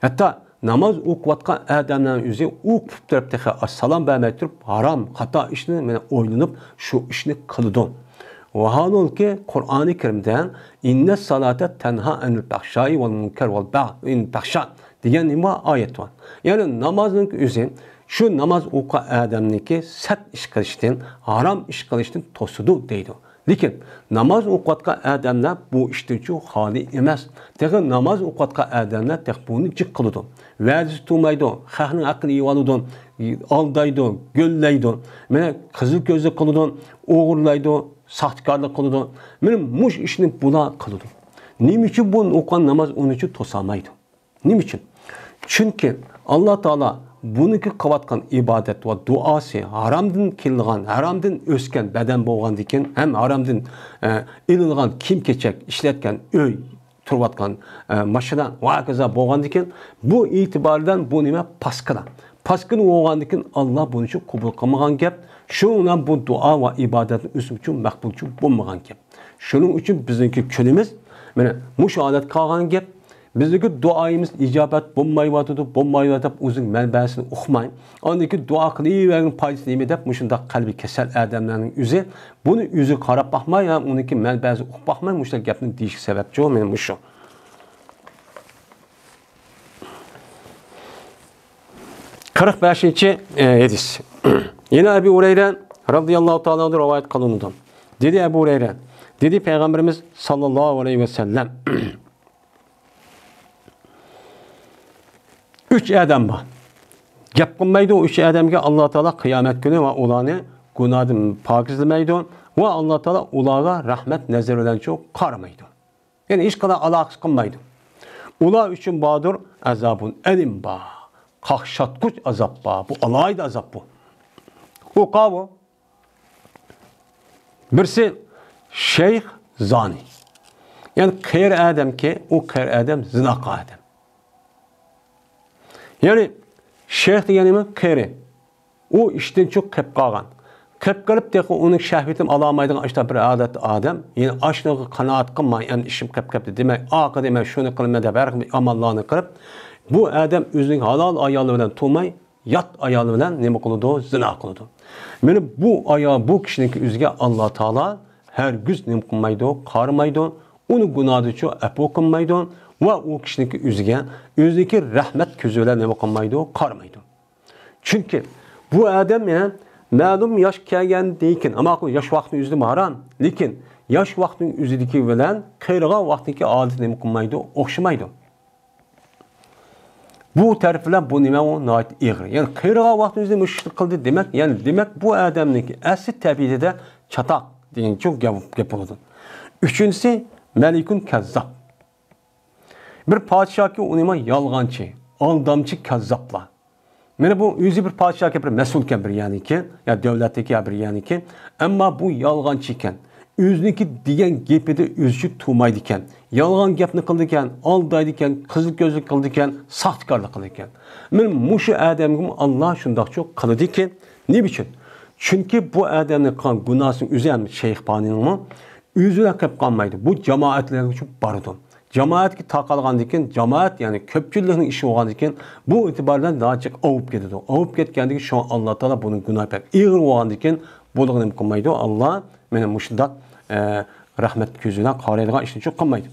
Hatto namoz o'qiyotgan odamlar o'zi o'qib turibdi, assalom bermay turib, harom, xato ishni men o'ylanib shu ishni qildi. Vahalulki Kur'an-ı Kerim'den inne salate tenha enil fahşai vel münker vel ba'in fahşa diyen nima ayet var. Yani namazın özü şu namaz oku adamniki sat iş kılıştın, haram iş kılıştın tosudu deydi. Lekin namaz okuyatkan adamlar bu işten çok hali emez. Tek namaz okuyatkan adamlar tek bunu cık kılıdı. Verzi tutmaydı, xalqning aqli yivalıdı, aldaydı, gölleydi. Mene kızıl gözle kılıdı, oğurlaydı, sahtkarlık kılıdı. Benim muş işini buna kılıdı. Nim için bunu okuyan namaz onun için tosamaydı. Nim için? Çünkü Allah Teala buniki qilayotgan ibodat va duosi haramdan kelgan, haramdan o'sgan badan bo'lgandikin, ham haramdan ilingan kiyim-kechak ishlatgan uy, turayotgan mashina va kaza bo'lgandikin, bu e'tibordan bu nima paskana. Paskana bo'lgandikin Alloh buni uchun qabul qilmagan gap. Shundan bu duo va ibodatni o'zi uchun maqbul bo'lmagan gap. Shuning uchun bizniki kunimiz mana mushohadat qilgan gap. Bizdeki duayımız icabet bulmayıvatıdı, uzun mənbəsini oxumayın. Ondaki dua qılıverinin paydası neymi deyip, müşündə qalbi kesel adamların üzü. Bunu üzü qarab baxmayın, ondaki mənbəsi oxu baxmayın, müşündə gəpinin değişik səbəbçi o, mənim müşü. Kırık 5-ci hadis. Yine Ebu Hureyre radıyallahu ta'ala rivayet kılındı. Dedi Ebu Hureyre, dedi Peygamberimiz sallallahu aleyhi ve sellem, 3 adam var. Gap qilmaydi o 3 adamga Alloh taolo qiyomat kuni va ularni gunohdan pokizlamaydi va Alloh taolo ularga rahmat nazari bilan qaramaydi. Ya'ni hech qanday aloqa qilmaydi. Ular uchun bordir azobun alim bor. Qaqshatquch azob bor. Bu alohida azob bu. U qavu. Birsi shayx zani. Ya'ni qiyr adamki, u qiyr adam zinoqa adam. Yani şeyh deganimiz qeri. O işten çok qilib qolgan. Qilib qilib de onun şahvetim alamaydigan ashta bir odat odam, yani ashnaga qanoat qilmay, yani ishim qilib qilibdi demak, oqa demak shuni qilma deb har xil amallarni qilib, bu odam o'zining halol ayoli bilan to'may, yot ayoli bilan nima qiladi? Zina qiladi. Meni bu kishiniki o'ziga Alloh taolo hargiz nima qilmaydi, qaramaydi, uni gunohida cho afo qilmaydi. Ve o kişinin özündeki rahmet közüyle ne bakmaydı, karmaydı. Çünkü bu adam yani malum yaş kelgen deyken ama yaş vaktinin yüzü haram. Lekin yaş vaktinin yüzüdeki bilen kıyırga vaktindeki adet ne bakmaydı, okşamaydı. Bu taraflar bu nima o nait ig'ir. Yani qiyrağa vaqtimizda mushlik qildi demak, yani demak bu odamniki asli tabiatida chataq degan çok gap bo'ladi. Üçüncüsü melikun kazzab. Bir padişahki o nima yolg'onchi, aldamchi kazzablar. Mana bu o'zi bir padişahga bir mas'ulkan bir yani ki, ya davlatdagi bir yani ki, ammo bu yolg'onchi ekan. O'ziniki degan gapida o'zi turmaydi ekan. Yolg'on gapni qildi ekan, aldaydi ekan, qizil ko'zlik qildi ekan, saxtkorlik qildi ekan. Men mushu odamga Alloh shundoq çok qildi ekan. Ne biçim? Çünkü bu odamning qilgan gunohini o'zi ham Shayx Bonining o'zida qilib qolmaydi. Bu jamoatlarga uchun bordi. Jamoatga taqalgandan keyin jamoat yani ko'pchilikning ishi bo'lgandan keyin bu e'tibordan dachiq ovib ketadi. Ovib ketgandan keyin Alloh taolo buning gunohi ig'ir bo'lgandan keyin bo'lganini qilmaydi. Alloh meni mushundaq rahmat ko'zidan qaraydigan ishni çok qilmaydi.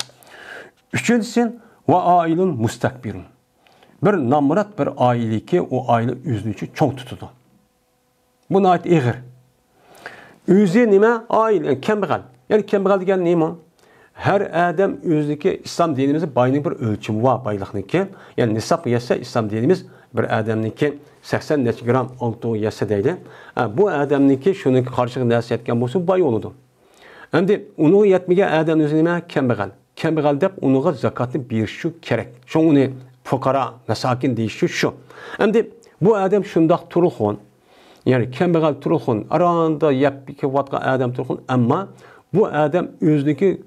Üçüncüsü va ailun mustakbirun. Bir namrat bir aileki o aile o'zini çok tutadi. Bu nait ig'ir. O'zi nima? Aile kambag'al. Yani kambag'al degan nima? Her adam o'ziniki İslam dinimizde bayning bir ölçümü var baylıqniki. Yani nisab yesa İslam dinimiz bir adamniki 80 necha gram oltu yesa deydi. Bu adamniki shuniki qarşılığı nasihat etgan bo'lsa bay oludu. Endi uni yetmagan adam o'zi nima? Kambag'al. Kambag'al deb uniga zakatni berish kerak. Shuni fuqara, masakin deyish shu. Endi bu adam shundoq turxon. Yani kambag'al turxon, aranda yeb ketayotgan adam turxon, ammo bu adam o'ziniki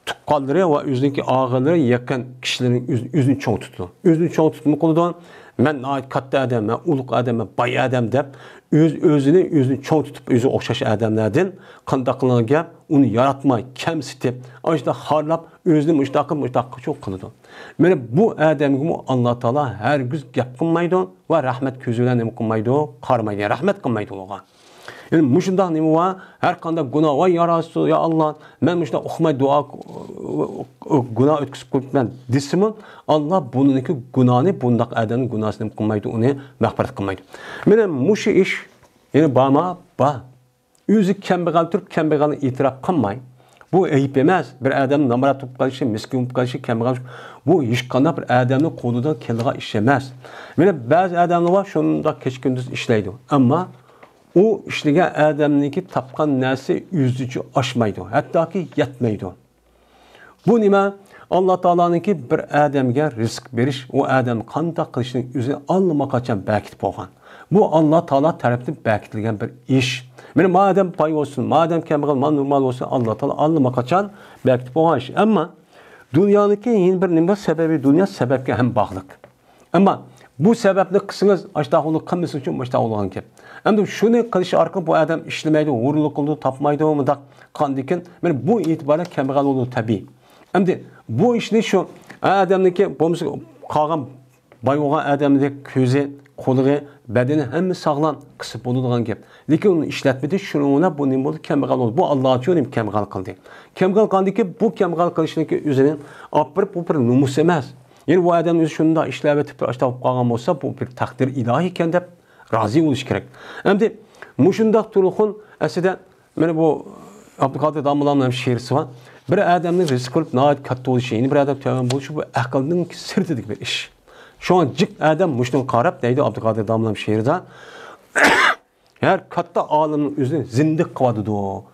tuqqanlari va o'ziniki og'ilari yaqin kishilarning o'zini cho'ng tutdi. O'zini cho'ng tutma qildi. Men katta adam, men ulug' adam, men boy adam deb o'zini cho'ng tutib, o'zi o'xshash odamlardan qanday gap uni yaratmay, kamsitib, ashda xorlab o'zini mushtaq cho'q qildi. Mana bu odamga Alloh taolo hargiz gap qilmaydi va rahmat ko'zi bilan nima qilmaydi, qarmaydi, rahmat qilmaydi ularga. Yani muşundaq nima var? Her qanday gunoh va yarası ya Allah, men muşundaq o'qimay duo gunoh o'tkazib qo'yibman desimi, Allah buniki gunohni, bundaq odamning gunohini qilmaydi, uni mag'firat qilmaydi. Mana mushu ish, yani ba o'zi kambag'al turib, kambag'alni e'tirof qilmay, bu ayıp emas. Bir odam namrat bo'lib qolishi, miskin bo'lib qolishi, kambag'al bu hech qanday bir odamning qo'lidan kelgan ish emas. Mana ba'zi odamlar bor, shunda kech-kunduz ishlaydi. Ammo o işleyen adamniki tapkan nesi yüzücü aşmaydı. Hatta ki yetmeydi. Bu nima? Allah Teala'nınki bir adamga rizq beriş, o adam qanday qilishning o'zini almak açan bekit bo'lgan. Bu Allah Teala tarafından bekitilgan bir ish. Meni madem pay olsun, madem kambag'al, normal olsun, Allah Teala almak açan bekit bo'lgan ish. Ammo dunyoning yeni bir nima sebebi, dünya sebepga ham bog'liq. Ammo bu sebeple kısınız aştağılık kılması için aştağılık ki. Hem şunu kılış arka bu adam işlemeydi, uğurluk oldu, tapmaydı mı da kandiken. Yani bu itibaren kembag'al oldu tabii. Hem de bu işini şu adamdaki bomuz kalan bay olan adamdaki közü, kolu, bedeni hem sağlam kısıp olduğun gibi. Lakin onu işletmedi şununla bu ne oldu kembag'al oldu. Bu Allah'a diyorum kembag'al kıldı. Kembag'al kandı ki bu kembag'al kılışındaki üzerine apırıp bu bir numus emez. Yani bu adam özü şunda işleve tipi açtağıp qalğan olsa bu bir takdir ilahi iken de razı oluş gerek. Hem de muşundaq turulğun aslında mana bu Abdülkadir Damlamanın şiirisi var. Bir adamın rizq qilib nəhayət katta oluş şeyini bir adam təvəmmül buluşu bu aqlının sirtidik bir iş. Şu an cik adam muşdan qarab deydi Abdülkadir Damlamanın şiirida. Her katta alimnin özünü zindiq qıvadıdı o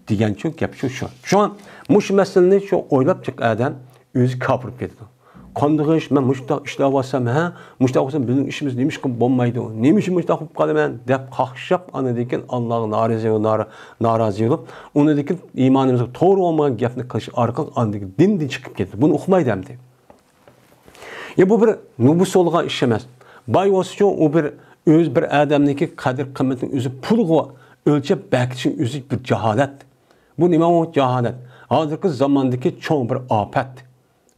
degan çok gap şu. Şu an muş meseleni şu oylab cik adam özü kapırıp ketdi. Qanday men mushtaq ishlab olsam, mushtaq olsam bizning ishimiz nima qilib bo'lmaydi? Nima uchun mushtaq qilib qolaman deb qaqshab ana degan Allohga norozi bo'lib, uni degan iymonimizga to'g'ri bo'lmagan gapni qilish orqali andagi dindan chiqib ketdi. Buni uqmaydi hamdi. Ya bu bir nubus olgan ish emas. Boy bo'lsa u bir o'z bir odamniki qadr qimmatini o'zi pulga o'lchab bakishning o'zi bir jaholat. Bu nima o jaholat? Hozirgi zamondagi cho'ng bir ofat.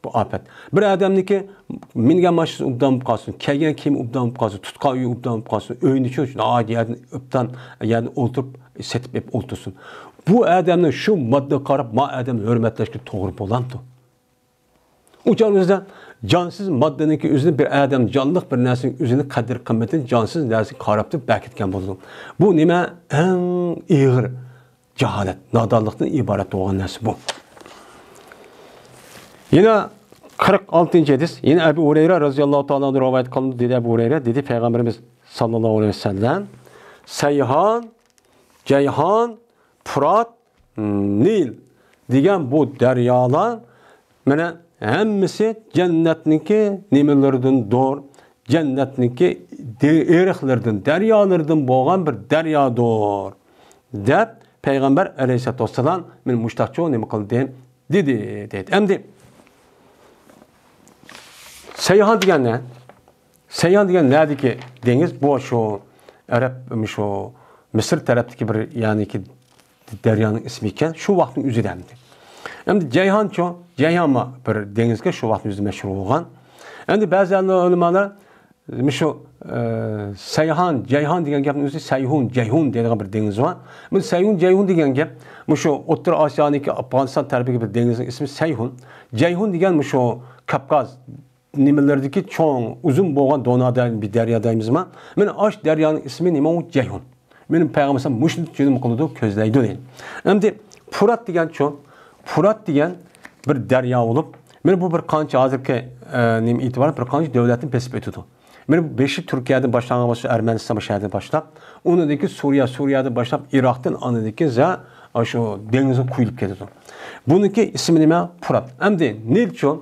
Bu afet. Bir adamniki mingan mashinasi ubdan qolsin, kelgan kiyim ubdan qolsin, tutqan uyi ubdan qolsin, o'yini uchun yerdan ubdan yerdan o'ltirib setib ep o'ltirsin. Bu adamni shu modda qarab, ma adamni hurmatlashga to'g'ri bo'lamdi. U jonimizda jonsiz moddaniki o'zini bir adam jonliq bir narsaning o'zini qadr qimmatini jonsiz narsa qarab deb bakitgan bo'ldi. Bu nima? Eng ig'ir jaholat, nodonlikdan iborat bo'lgan narsa bu. Yine 46. hadis. Yine Ebu Hureyre radıyallahu ta'ala rivayet kılındı dedi Ebu Hureyre. Dedi Peygamberimiz sallallahu aleyhi ve sellem. Seyhan, Ceyhan, Fırat, Nil degan bu deryalar mana hammasi cennetniki nimelerden doğru. Cennetniki eriklerden, deryalardan boğan bir deryadır. Deb Peygamber aleyhissalatu vesselam men muştaqçı nima qildi dedi. Endi Seyhan degan ne? Seyhan degan ne'diki dengiz? Bu şu Arap şu Mısır tarafdaki bir yani ki deryanın ismi iken şu vaqtning o'zidan. Endi Ceyhancho, Ceyhanma bir dengizga şu vaqtning o'zida mashhur bo'lgan. Endi ba'zi ulamolar şu Seyhan, Ceyhan degan gapning o'zi Sayhun, Ceyhun degan bir dengiz var. Bu Sayhun, Ceyhun degan gap şu O'rta Osiyodagi Afg'oniston tarafidagi bir dengizning ismi Sayhun. Ceyhun degan şu Kavkaz nimalardagi cho'ng, uzun bo'lgan donadan bir daryo deymizmi? Mana osh daryoning ismi nima? U Ceyhun. Benim Peygamberim mushni tushunib qildi, ko'zlaydi deydi. Endi Furat degan cho'ng, Furat degan bir daryo bo'lib, mana bu bir qancha hozirgi nima e'tiboran bir qancha davlatni besib o'tdi. Mana bu 5 Turkiyadan boshlangan bo'lsa, Armaniston boshlangan boshlab, unidagi Suriyadan boshlab, Iroqdan anidagi shu dengizga quyilib ketdi. Buniki ismi nima? Furat. Endi Nil cho'ng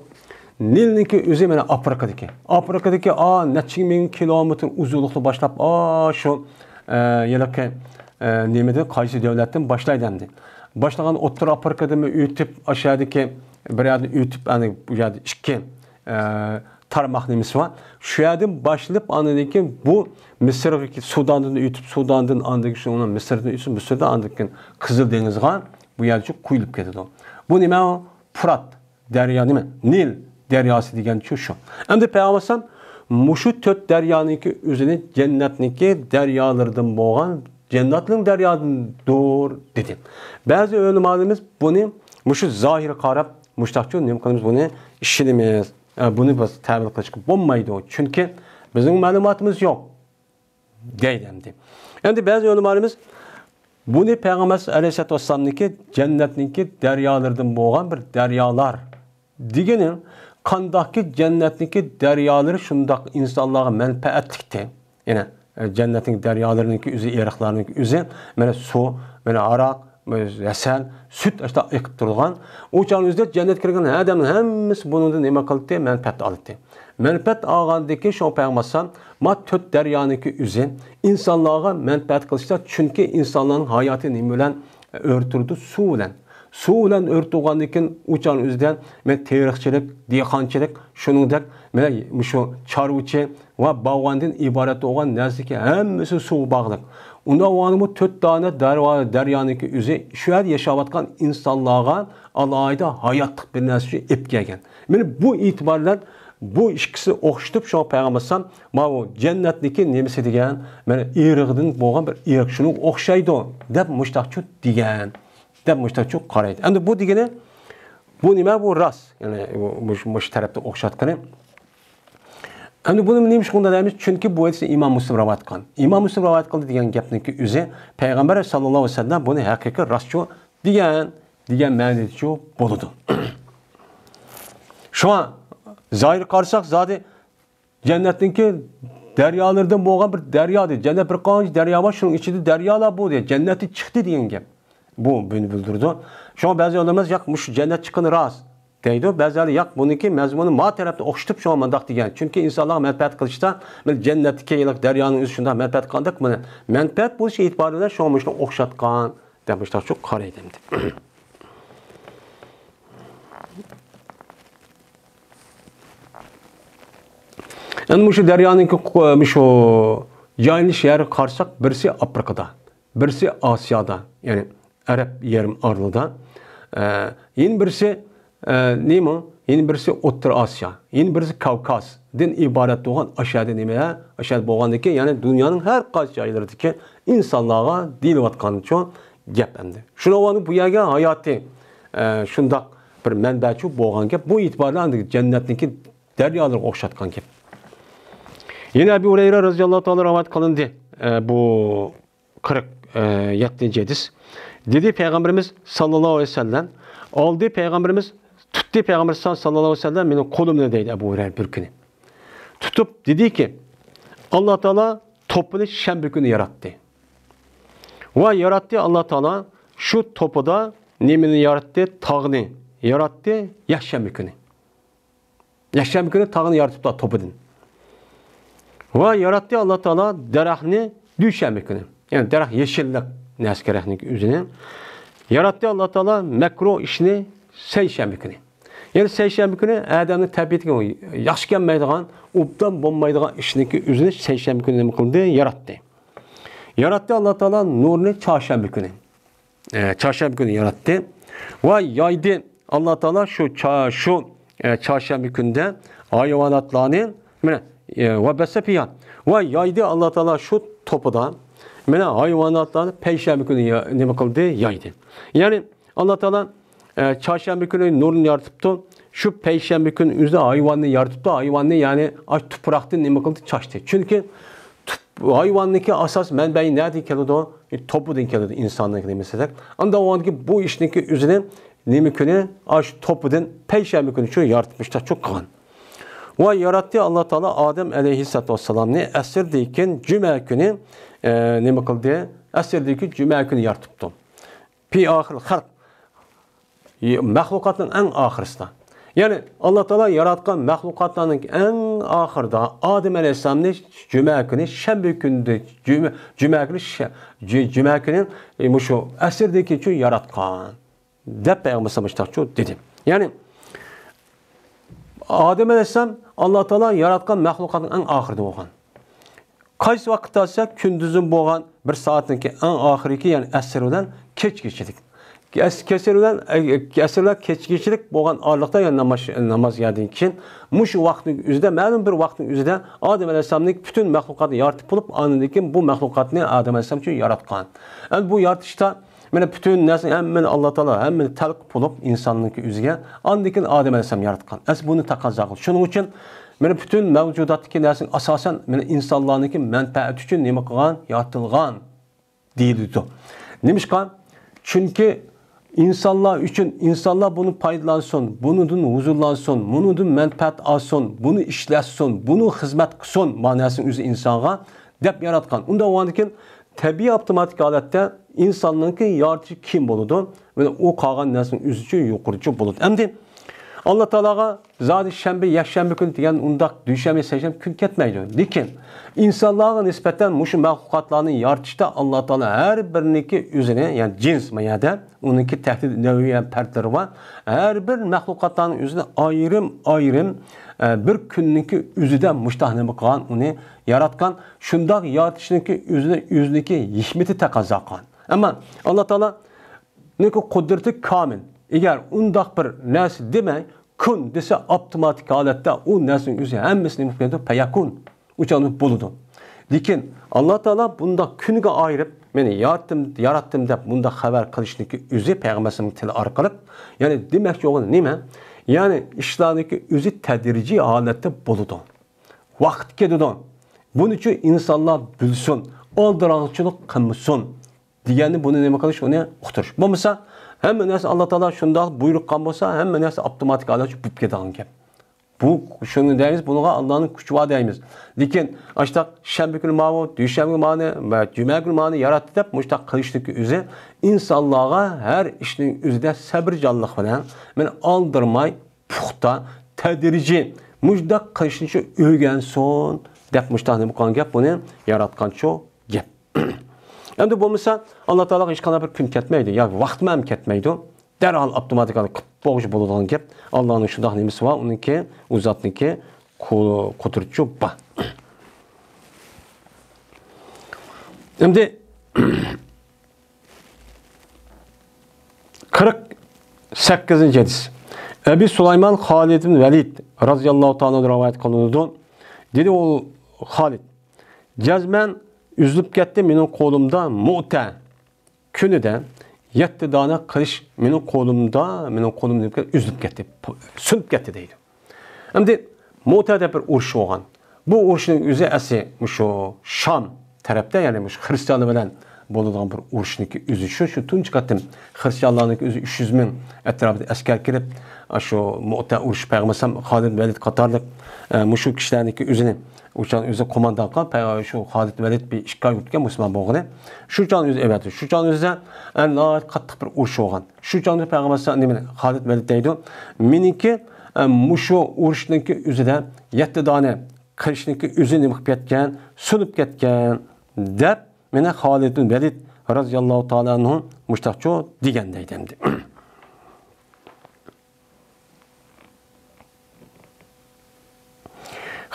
Nil'ninki o'zi mana Afrikadagi. Afrikadagi necha ming kilometr uzunlikda boshlab, şu yalaki nimada qaysi davlatdan boshlaydi endi. Boshlagan O'rta Afrikadan o'tib, aşağıdaki bir yerda o'tib, ana bu yerda ikki tarmoq nimasi bor. Shu yerdan boshlab, anadagi bu Misrga, Sudandan o'tib, Sudandan andagi shuni Misrdan o'tib, Misrdan andagi Qizil dengizga bu yerga quyilib ketadi. Bu nima? Furat daryo nima? Nil deryosi degan şu. Endi Peygamber mushu 4 daryoninki o'zini jannatniki daryolardan bo'lgan jannatning daryodir dedi. Ba'zi ulamolarimiz buni mushu zohiri qarab mushtaqchi nima qilamiz buni ishimiz. Buni biz ta'bil qilishga bo'lmaydi. Chunki bizning ma'lumotimiz yo'q deydi endi. Endi ba'zi ulamolarimiz buni Peygamber alayhisolatu vasallamniki jannatniki daryolardan bo'lgan bir daryolar degani qandaqki jannatniki daryolar shundoq insonlarga manfaatlikdi. Yana jannatning daryolariniki o'zi, eriqlarniki o'zi mana suv, mana aroq, asal, süt ashta eqib turgan. O'shan o'zida jannatga kirgan odamning hammasi bundan nima qildi? Manfaat oldi. Manfaat olgandiki shu Peygamber ma 4 daryoniki o'zi insonlarga manfaat qilishda, chunki insonlarning hayoti nima bilan o'rtirdi? Suv bilan. Suv bilan o'rtilgandan o'shan o'zidan men terixchilik, dehqonchilik, shuningdek mana shu chorvachi va bog'vandan iborat bo'lgan narsaki hammasi suv bog'liq. Unda bu 4 dona daryoniki o'zi shu yerda yashayotgan insonlarga alohida hayotlik bir narsa ep kelgan. Mana bu e'tiborlar bu ikkisi o'xshatib shu Peygamber ma bu jannatniki nimasi degan, mana eriqdan bo'lgan bir eriq shuni o'xshaydi deb mushtaqchi degan. Deb mushtaqchi qaraydi. Endi bu degani bu nima? Bu ras. Ya'ni bu tarafda o'xshatgani. Endi buni nima shunda deymiz? Chunki bu esa Imom Muslim rivoyat qilgan. Imom Muslim rivoyat qildi degan gapniki o'zi Payg'ambar sallallohu alayhi vasallam buni haqiqiy rastchu degan ma'noda bo'ladi. Shuna zohir qarasak, zodi jannatniki daryolardan bo'lgan bir daryo deydi. Jannat bir qancha daryo bor, shuning ichida daryolar bu deydi. Jannati chiqdi degan gap. Bu buni bildirdi. Shuna ba'zi odamlar yo'q, mush jannat chiqqani rost deydi. Ba'zilar yo'q, buniki mazmuni ma tarafda o'xshatib shuna mandaq degan. Chunki insonlar manfaat qilishda, jannatga yo'q daryoning o'zi shunda manfaat qilgandak, mana manfaat bo'lish e'tiborida shuna mushni o'xshatgan deb shu qaraydi endi. Endi mushu daryoning shu joylash yeri qarsak, birisi Afrikada, birisi Osiyoda, ya'ni Arab yarim orlida. Yeni birisi nima? Yeni birisi O'rta Osiyo, yeni birisi Kavkazdan iborat bo'lgan aşağıda nima? Aşağıda bo'lgandiki, ya'ni dunyoning har qaysi joylaridagi insonlarga deyilayotgan uchun gap endi. Shuni bu yerga hayoti shundoq bir manbachi bo'lgan gap. Bu e'tibordan jannatniki daryolarga o'xshatgan gap. Yine Ebu Hureyre radıyallahu ta'ala rivayet kılındı. Bu 47. hadis. Dedi Peygamberimiz sallallahu aleyhi ve sellem, aldı Peygamberimiz Tuttu Peygamber sallallahu aleyhi ve sellem benim kolumda deydi Ebu Hureyre bir günü. Tutup dedi ki Allah Teala topunu şembe günü yarattı. Ve yarattı Allah Teala şu topu da nemini yarattı, tağını yarattı, yaşşembe günü. Yaşşembe günü tağını yaratıp da topudun. Ve yarattı Allah Teala derahını düşşembe günü. Yani derah yeşillik neskerahının üzerine. Yarattı Allah Teala mekruh işini seyşembe günü. Yani seyşembe günü Adem'in tabiatı yaxşı gelmeydiğin, obdan bulmaydiğin işindeki üzerine seyşembe günü ne kıldı? Yarattı. Yarattı Allah Teala nurunu çarşembe günü. Çarşembe günü yarattı. Ve yaydı Allah Teala şu çarşembe günde hayvanatlarını ve besefiyan. Ve yaydı Allah Teala şu topu da hayvanatlarını peyşembe günü ne kıldı? Yaydı. Yani Allah Teala çarşembe günü nurunu yaratıptı. Şu peyşembe günü üzerinde hayvanını yaratıptı. Hayvanını yani toprakta ne kıldı? Çaştı. Çünkü hayvandaki asas menbeyi nereden geliyordu? Topudan geliyordu insanlık mesela. Anda o andaki bu işdeki üzerine ne mümkünü? Topudan peyşembe günü şu yaratmışlar. Çok kan. Ve yarattı Allah Teala Adem aleyhisselatü vesselam'ı esirdeyken cuma günü ne kıldı? Esirdeyken cuma günü yaratıptı. Pi ahir halk. Mahlukatın en ahirista. Yani Allah Teala yaratkan mahlukatların en ahırda Adem Aleyhisselam'ın cuma günü, şembe günü, cuma günü şu esirdeki için yaratkan. De Peygamber sallallahu dedim. Yani Adem Aleyhisselam Allah Teala yaratkan mahlukatın en ahırda olan. Kaysi vakitte ise kündüzün boğan bir saatin ki en ahiriki yani esirden keç geçirdik. Kesirler keçkiçilik boğan ağırlıkta yani namaz geldiği için şu vaktin üzerinde, məlum bir vaktin üzerinde Adem Aleyhisselam'ın bütün məhlukatı yaratıp bulup anındaki bu məhlukatını Adem Aleyhisselam için yaratkan. Yani bu yaratışta bütün nesli hemen Allah Teala hemen telq bulup insanlık üzerine anındaki Adem Aleyhisselam yaratkan. Bunu takazaklı. Şunun için bütün mevcudattaki nesli asasen insanlarındaki menfaat için ne kılgan, yaratılgan deyildi. Neymiş kan? Çünkü insanlar bunu paylansın, bunun huzurlansın, bunun menfaat alsın, bunu işlesin, bunu hizmet kılsın manasının üzeri insana dep yaratkan. Onda o andakin tabi otomatik alette insanlığın yaratıcı kim buludu ve o kalan neslin üzücü yukarıcı buludu. Hem de Allah Teala'ga zadi şembe, yaşşembe gün diyen undak düşemeye seçen gün ketmeydi. Lakin insanlığa nispeten muşu mahlukatlarının yaratışta Allah Teala her biriniki üzerine yani cins mayada onunki tehdit neviyen pertleri var. Her bir mahlukatların üzerine ayrım bir günlükü üzüden müştahnemi kılan onu yaratkan şundak yaratışındaki üzerindeki hikmeti tekazakan. Ama Allah Teala ne ki kudreti kamil. Eğer undak bir nesl demek, kun dese otomatik halette o neslin üzerine hemmesini mümkün peyakun uçanı buludu. Lakin Allah Teala bunda künüge ayırıp beni yarattım da bunda haber kılışındaki üzü Peygamberimizin tili arkalık. Yani demek ki o ne? Yani işlerindeki üzü tedirici halette buludu. Vakit geldi. Bunun için insanlar bilsin, aldırançılık kılmışsın. Diyeni bunu ne kılış onu okutur. Bu mesela hemen neyse Allah Teala şunda buyruk kalmasa hemen neyse otomatik halde çıkıp gidelim ki. Bu şunu deyimiz, buna Allah'ın gücü var deyimiz. Lakin işte şembe günü mağu, düşembe günü ve cuma günü mağu yarattı da müştak kılıştık üzere insanlığa her işin üzerinde sabırcallık falan ben aldırmay, puxta, tedirici müştak kılıştığı öğrensin dep müştak ne bu kan gap bunu yaratkan çok gap. Hem de bu mesela Allah Teala hiç kana bir gün ketmeydi. Ya vaxt məm ketmeydi. Derhal otomatik olarak boğucu bulunan gap. Allah'ın şu dahnimiz var. Onunki uzatniki kuturcu ba. Hem de 48. hadis. Ebi Süleyman Halid bin Velid radıyallahu ta'ala rivayet kılındı. Dedi o Halid cezmen üzülüp gitti benim kolumda mu'te günü de 7 tane kılıç benim kolumda üzülüp gitti. Sünüp gitti deydi. Hem de mu'te'de bir uruş olgan. Bu uruşun üzü esi şu Şam tarafta yani Hristiyanı bilen bo'ladigan bir urushniki o'zi shu tunchi qatim xristianlarniki o'zi 300 ming atrofida askar kirib shu Mu'ta urush payg'ambar Xolid Valid qatorliq mushu kishilarniki o'zini o'shan o'zi qo'mondon qilib shu Xolid Valid bir 2 oy o'tgan musulmon bo'lgan. Shu chon o'zi evat. Shu chon o'zida qattiq bir urush bo'lgan. Shu chonda payg'ambar nima Xolid Valid deydi. Meniki mushu urushniki o'zida 7 dona qilishninki o'zini nima qilib ketgan, sunib ketgan deb meni Xolid Valid radhiyallohu ta'ala anhu mushtaqcho degan deydi endi.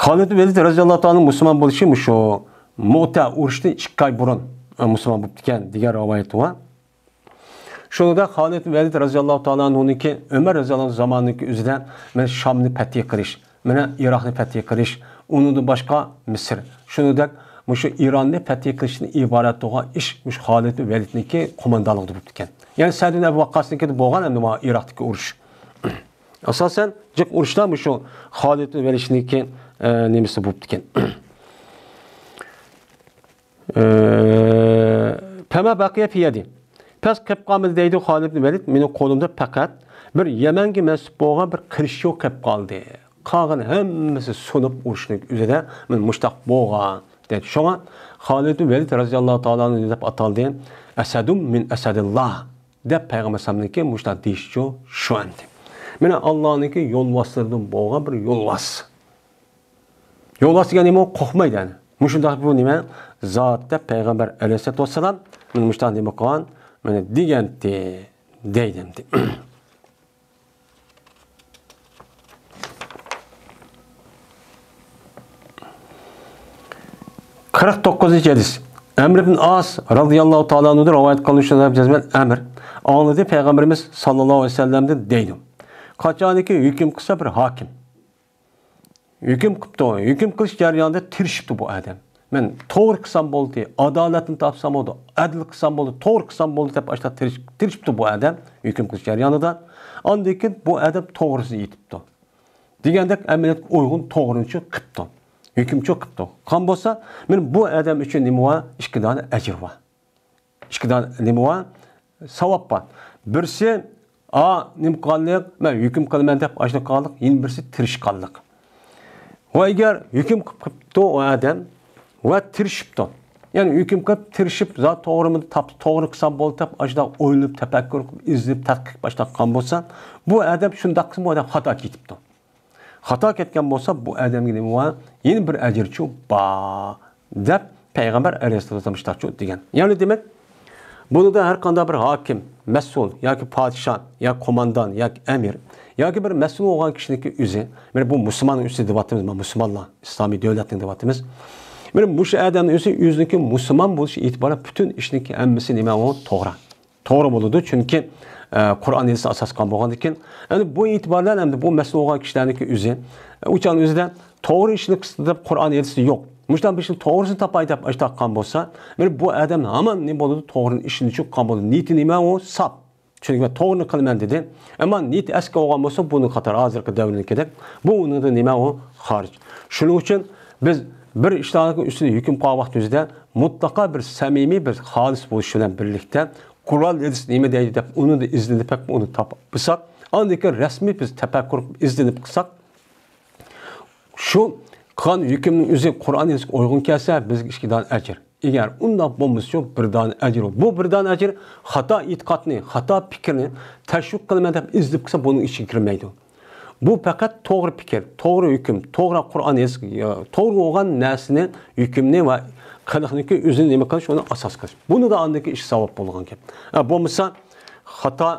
Xolid Valid radhiyallohu ta'ala musulmon bo'lishi shu Mu'ta urushdan 2 oy burun musulmon bo'lib ekan degan rivoyat bor. Shunda Xolid Valid radhiyallohu ta'ala anhuniki Umar radhiyallohu zamonidagi o'zida men Shomni fath qilish, meni Iroqni fath qilish, undan boshqa Misr. Shuningdek, shu Ironni fath qilishdan iborat bo'lgan ish shu Xolid Validniki qo'mondonligida bo'lib ekan. Ya'ni Sa'd ibn Abi Waqqasniki bo'lgan endi bu Iroqdagi urush. Asosan jiq urushlar shu Xolid Validniki nemisi bo'lib ekan. Fama baqiya fi yadi. Pes qilib qoldi deydi Xolid ibn Valid, mening qo'limda faqat bir Yamanga mas'ul bo'lgan bir qilish yo'q qilib qoldi. Qolgan hammasi sunib urushning o'zida men mushtaq bo'lgan dedi. Shunga Xolid ibn Valid radhiyallohu ta'ala deb ataldi. Asadum min asadillah deb payg'ambar sallallohu mushtaq deyishcho shu endi. Meni Allohniki yo'lvoslardan bo'lgan bir yo'lvos. Yo'lvos degan nima qo'rqmaydi. Mushundaq bu nima? Zotda payg'ambar alayhisolatu vassalam men mushtaq nima qilgan? Meni deganti deydi. 49. hadis. Amr ibn As radhiyallohu ta'ala anhu rivoyat qilinishida jazman Amr anladı Peygamberimiz sallallohu alayhi vasallamdan deydi. Qachoniki hukm qilsa bir hokim. Hukm qilibdi. Hukm qilish jarayonida tirishibdi bu odam. Men to'g'ri qilsam bo'ldi, adolatni topsam bo'ldi, adl qilsam bo'ldi, to'g'ri qilsam bo'ldi deb ashta tirishibdi bu odam hukm qilish jarayonida. Ondan bu odam to'g'risini aytibdi. Degandek amaliyot uyg'un to'g'richi qilibdi. Hükümçü qilibdi. Qan bo'lsa, men bu odam uchun nima va 2 dona ajr va. 2 dona nima va savob bor. Birsi nima qilganlik, men hukm qilaman deb ashna qilganlik, yana birsi tirishqanlik. Va agar hukm qilibdi o odam va tirishibdi. Ya'ni hukm qilib tirishib, zot to'g'rimi to'g'ri qilsam bo'ldi deb ashna o'ylab, tafakkur qilib, izlab, tadqiq boshlagan bo'lsa, bu odam shunday qilsa, bu odam xato ketibdi. Xato ketgan bo'lsa, bu odamga nima va yeni bir ajrchi bor deb payg'ambar alayhisolatu vasallam ishtachu degan. Ya'ni demak, bunda har qanday bir hokim, mas'ul yoki podshoh, yoki qo'mondon, yoki amir, yoki bir mas'ul bo'lgan kishiniki o'zi, mana bu musulmon o'zi deyapmiz, musulmonlar, islomiy davlatning deyapmiz. Mana bu odamning o'zi o'ziniki musulmon bo'lish e'tiboran butun ishniki hammasi nima u to'g'ri. To'g'ri bo'ladi, chunki Qur'on hadisga asos qilgan bo'lgandan keyin, endi bu e'tiborlar endi bu mas'ul bo'lgan kishilarniki o'zi, o'chan o'zida to'g'ri ishni qilsa deb Qur'on hadisi yo'q. Mushtan bir ishni to'g'risini topay deb aytgan bo'lsa, men bu odam hamon nima bo'ladi, to'g'ri ishni qilgan bo'ladi. Niyati nima u? Sap. Chunki men to'g'rini qilaman dedi. Ammo niyat aska bo'lgan bo'lsa, buni qator hozirgi davrnikida bu uningda nima u? Xorij. Shuning uchun biz bir ishlarning ustida hukm qilgan vaqtimizda mutlaqo bir samimiy, bir xolis bo'lish bilan birlikda Qur'on hadis nima deydi deb uni da izlanib uni topib bilsak, andaki rasmiy biz tafakkur izlanib qilsak, shu qilgan hukmning o'zi Qur'on hadisga uyg'un kelsa, bizga 2 dona ajr. Agar undan bo'lmasa, 1 dona ajr. Bu 1 dona ajr xato e'tiqodni, xato fikrni tashviq qilmay deb izlab qilsa, buning ichiga kirmaydi. Bu faqat to'g'ri fikr, to'g'ri hukm, to'g'ri Qur'on hadis, to'g'ri bo'lgan narsani, hukmni va qiliqniki o'zini nima qilish, uni asos qilish. Buni da andagi ish savob bo'lgan gap. Bo'lmasa xato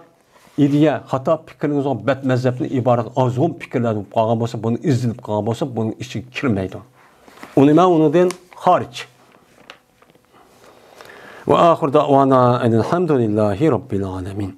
ideya, xato fikrning o'zi bat mazhabni iborat ozg'un fikrlar bo'lib qolgan bo'lsa, buni izlanib qolgan bo'lsa, buning ichiga kirmaydi. Unidan xorij. Va oxir da'vana alhamdulillahi robbil alamin.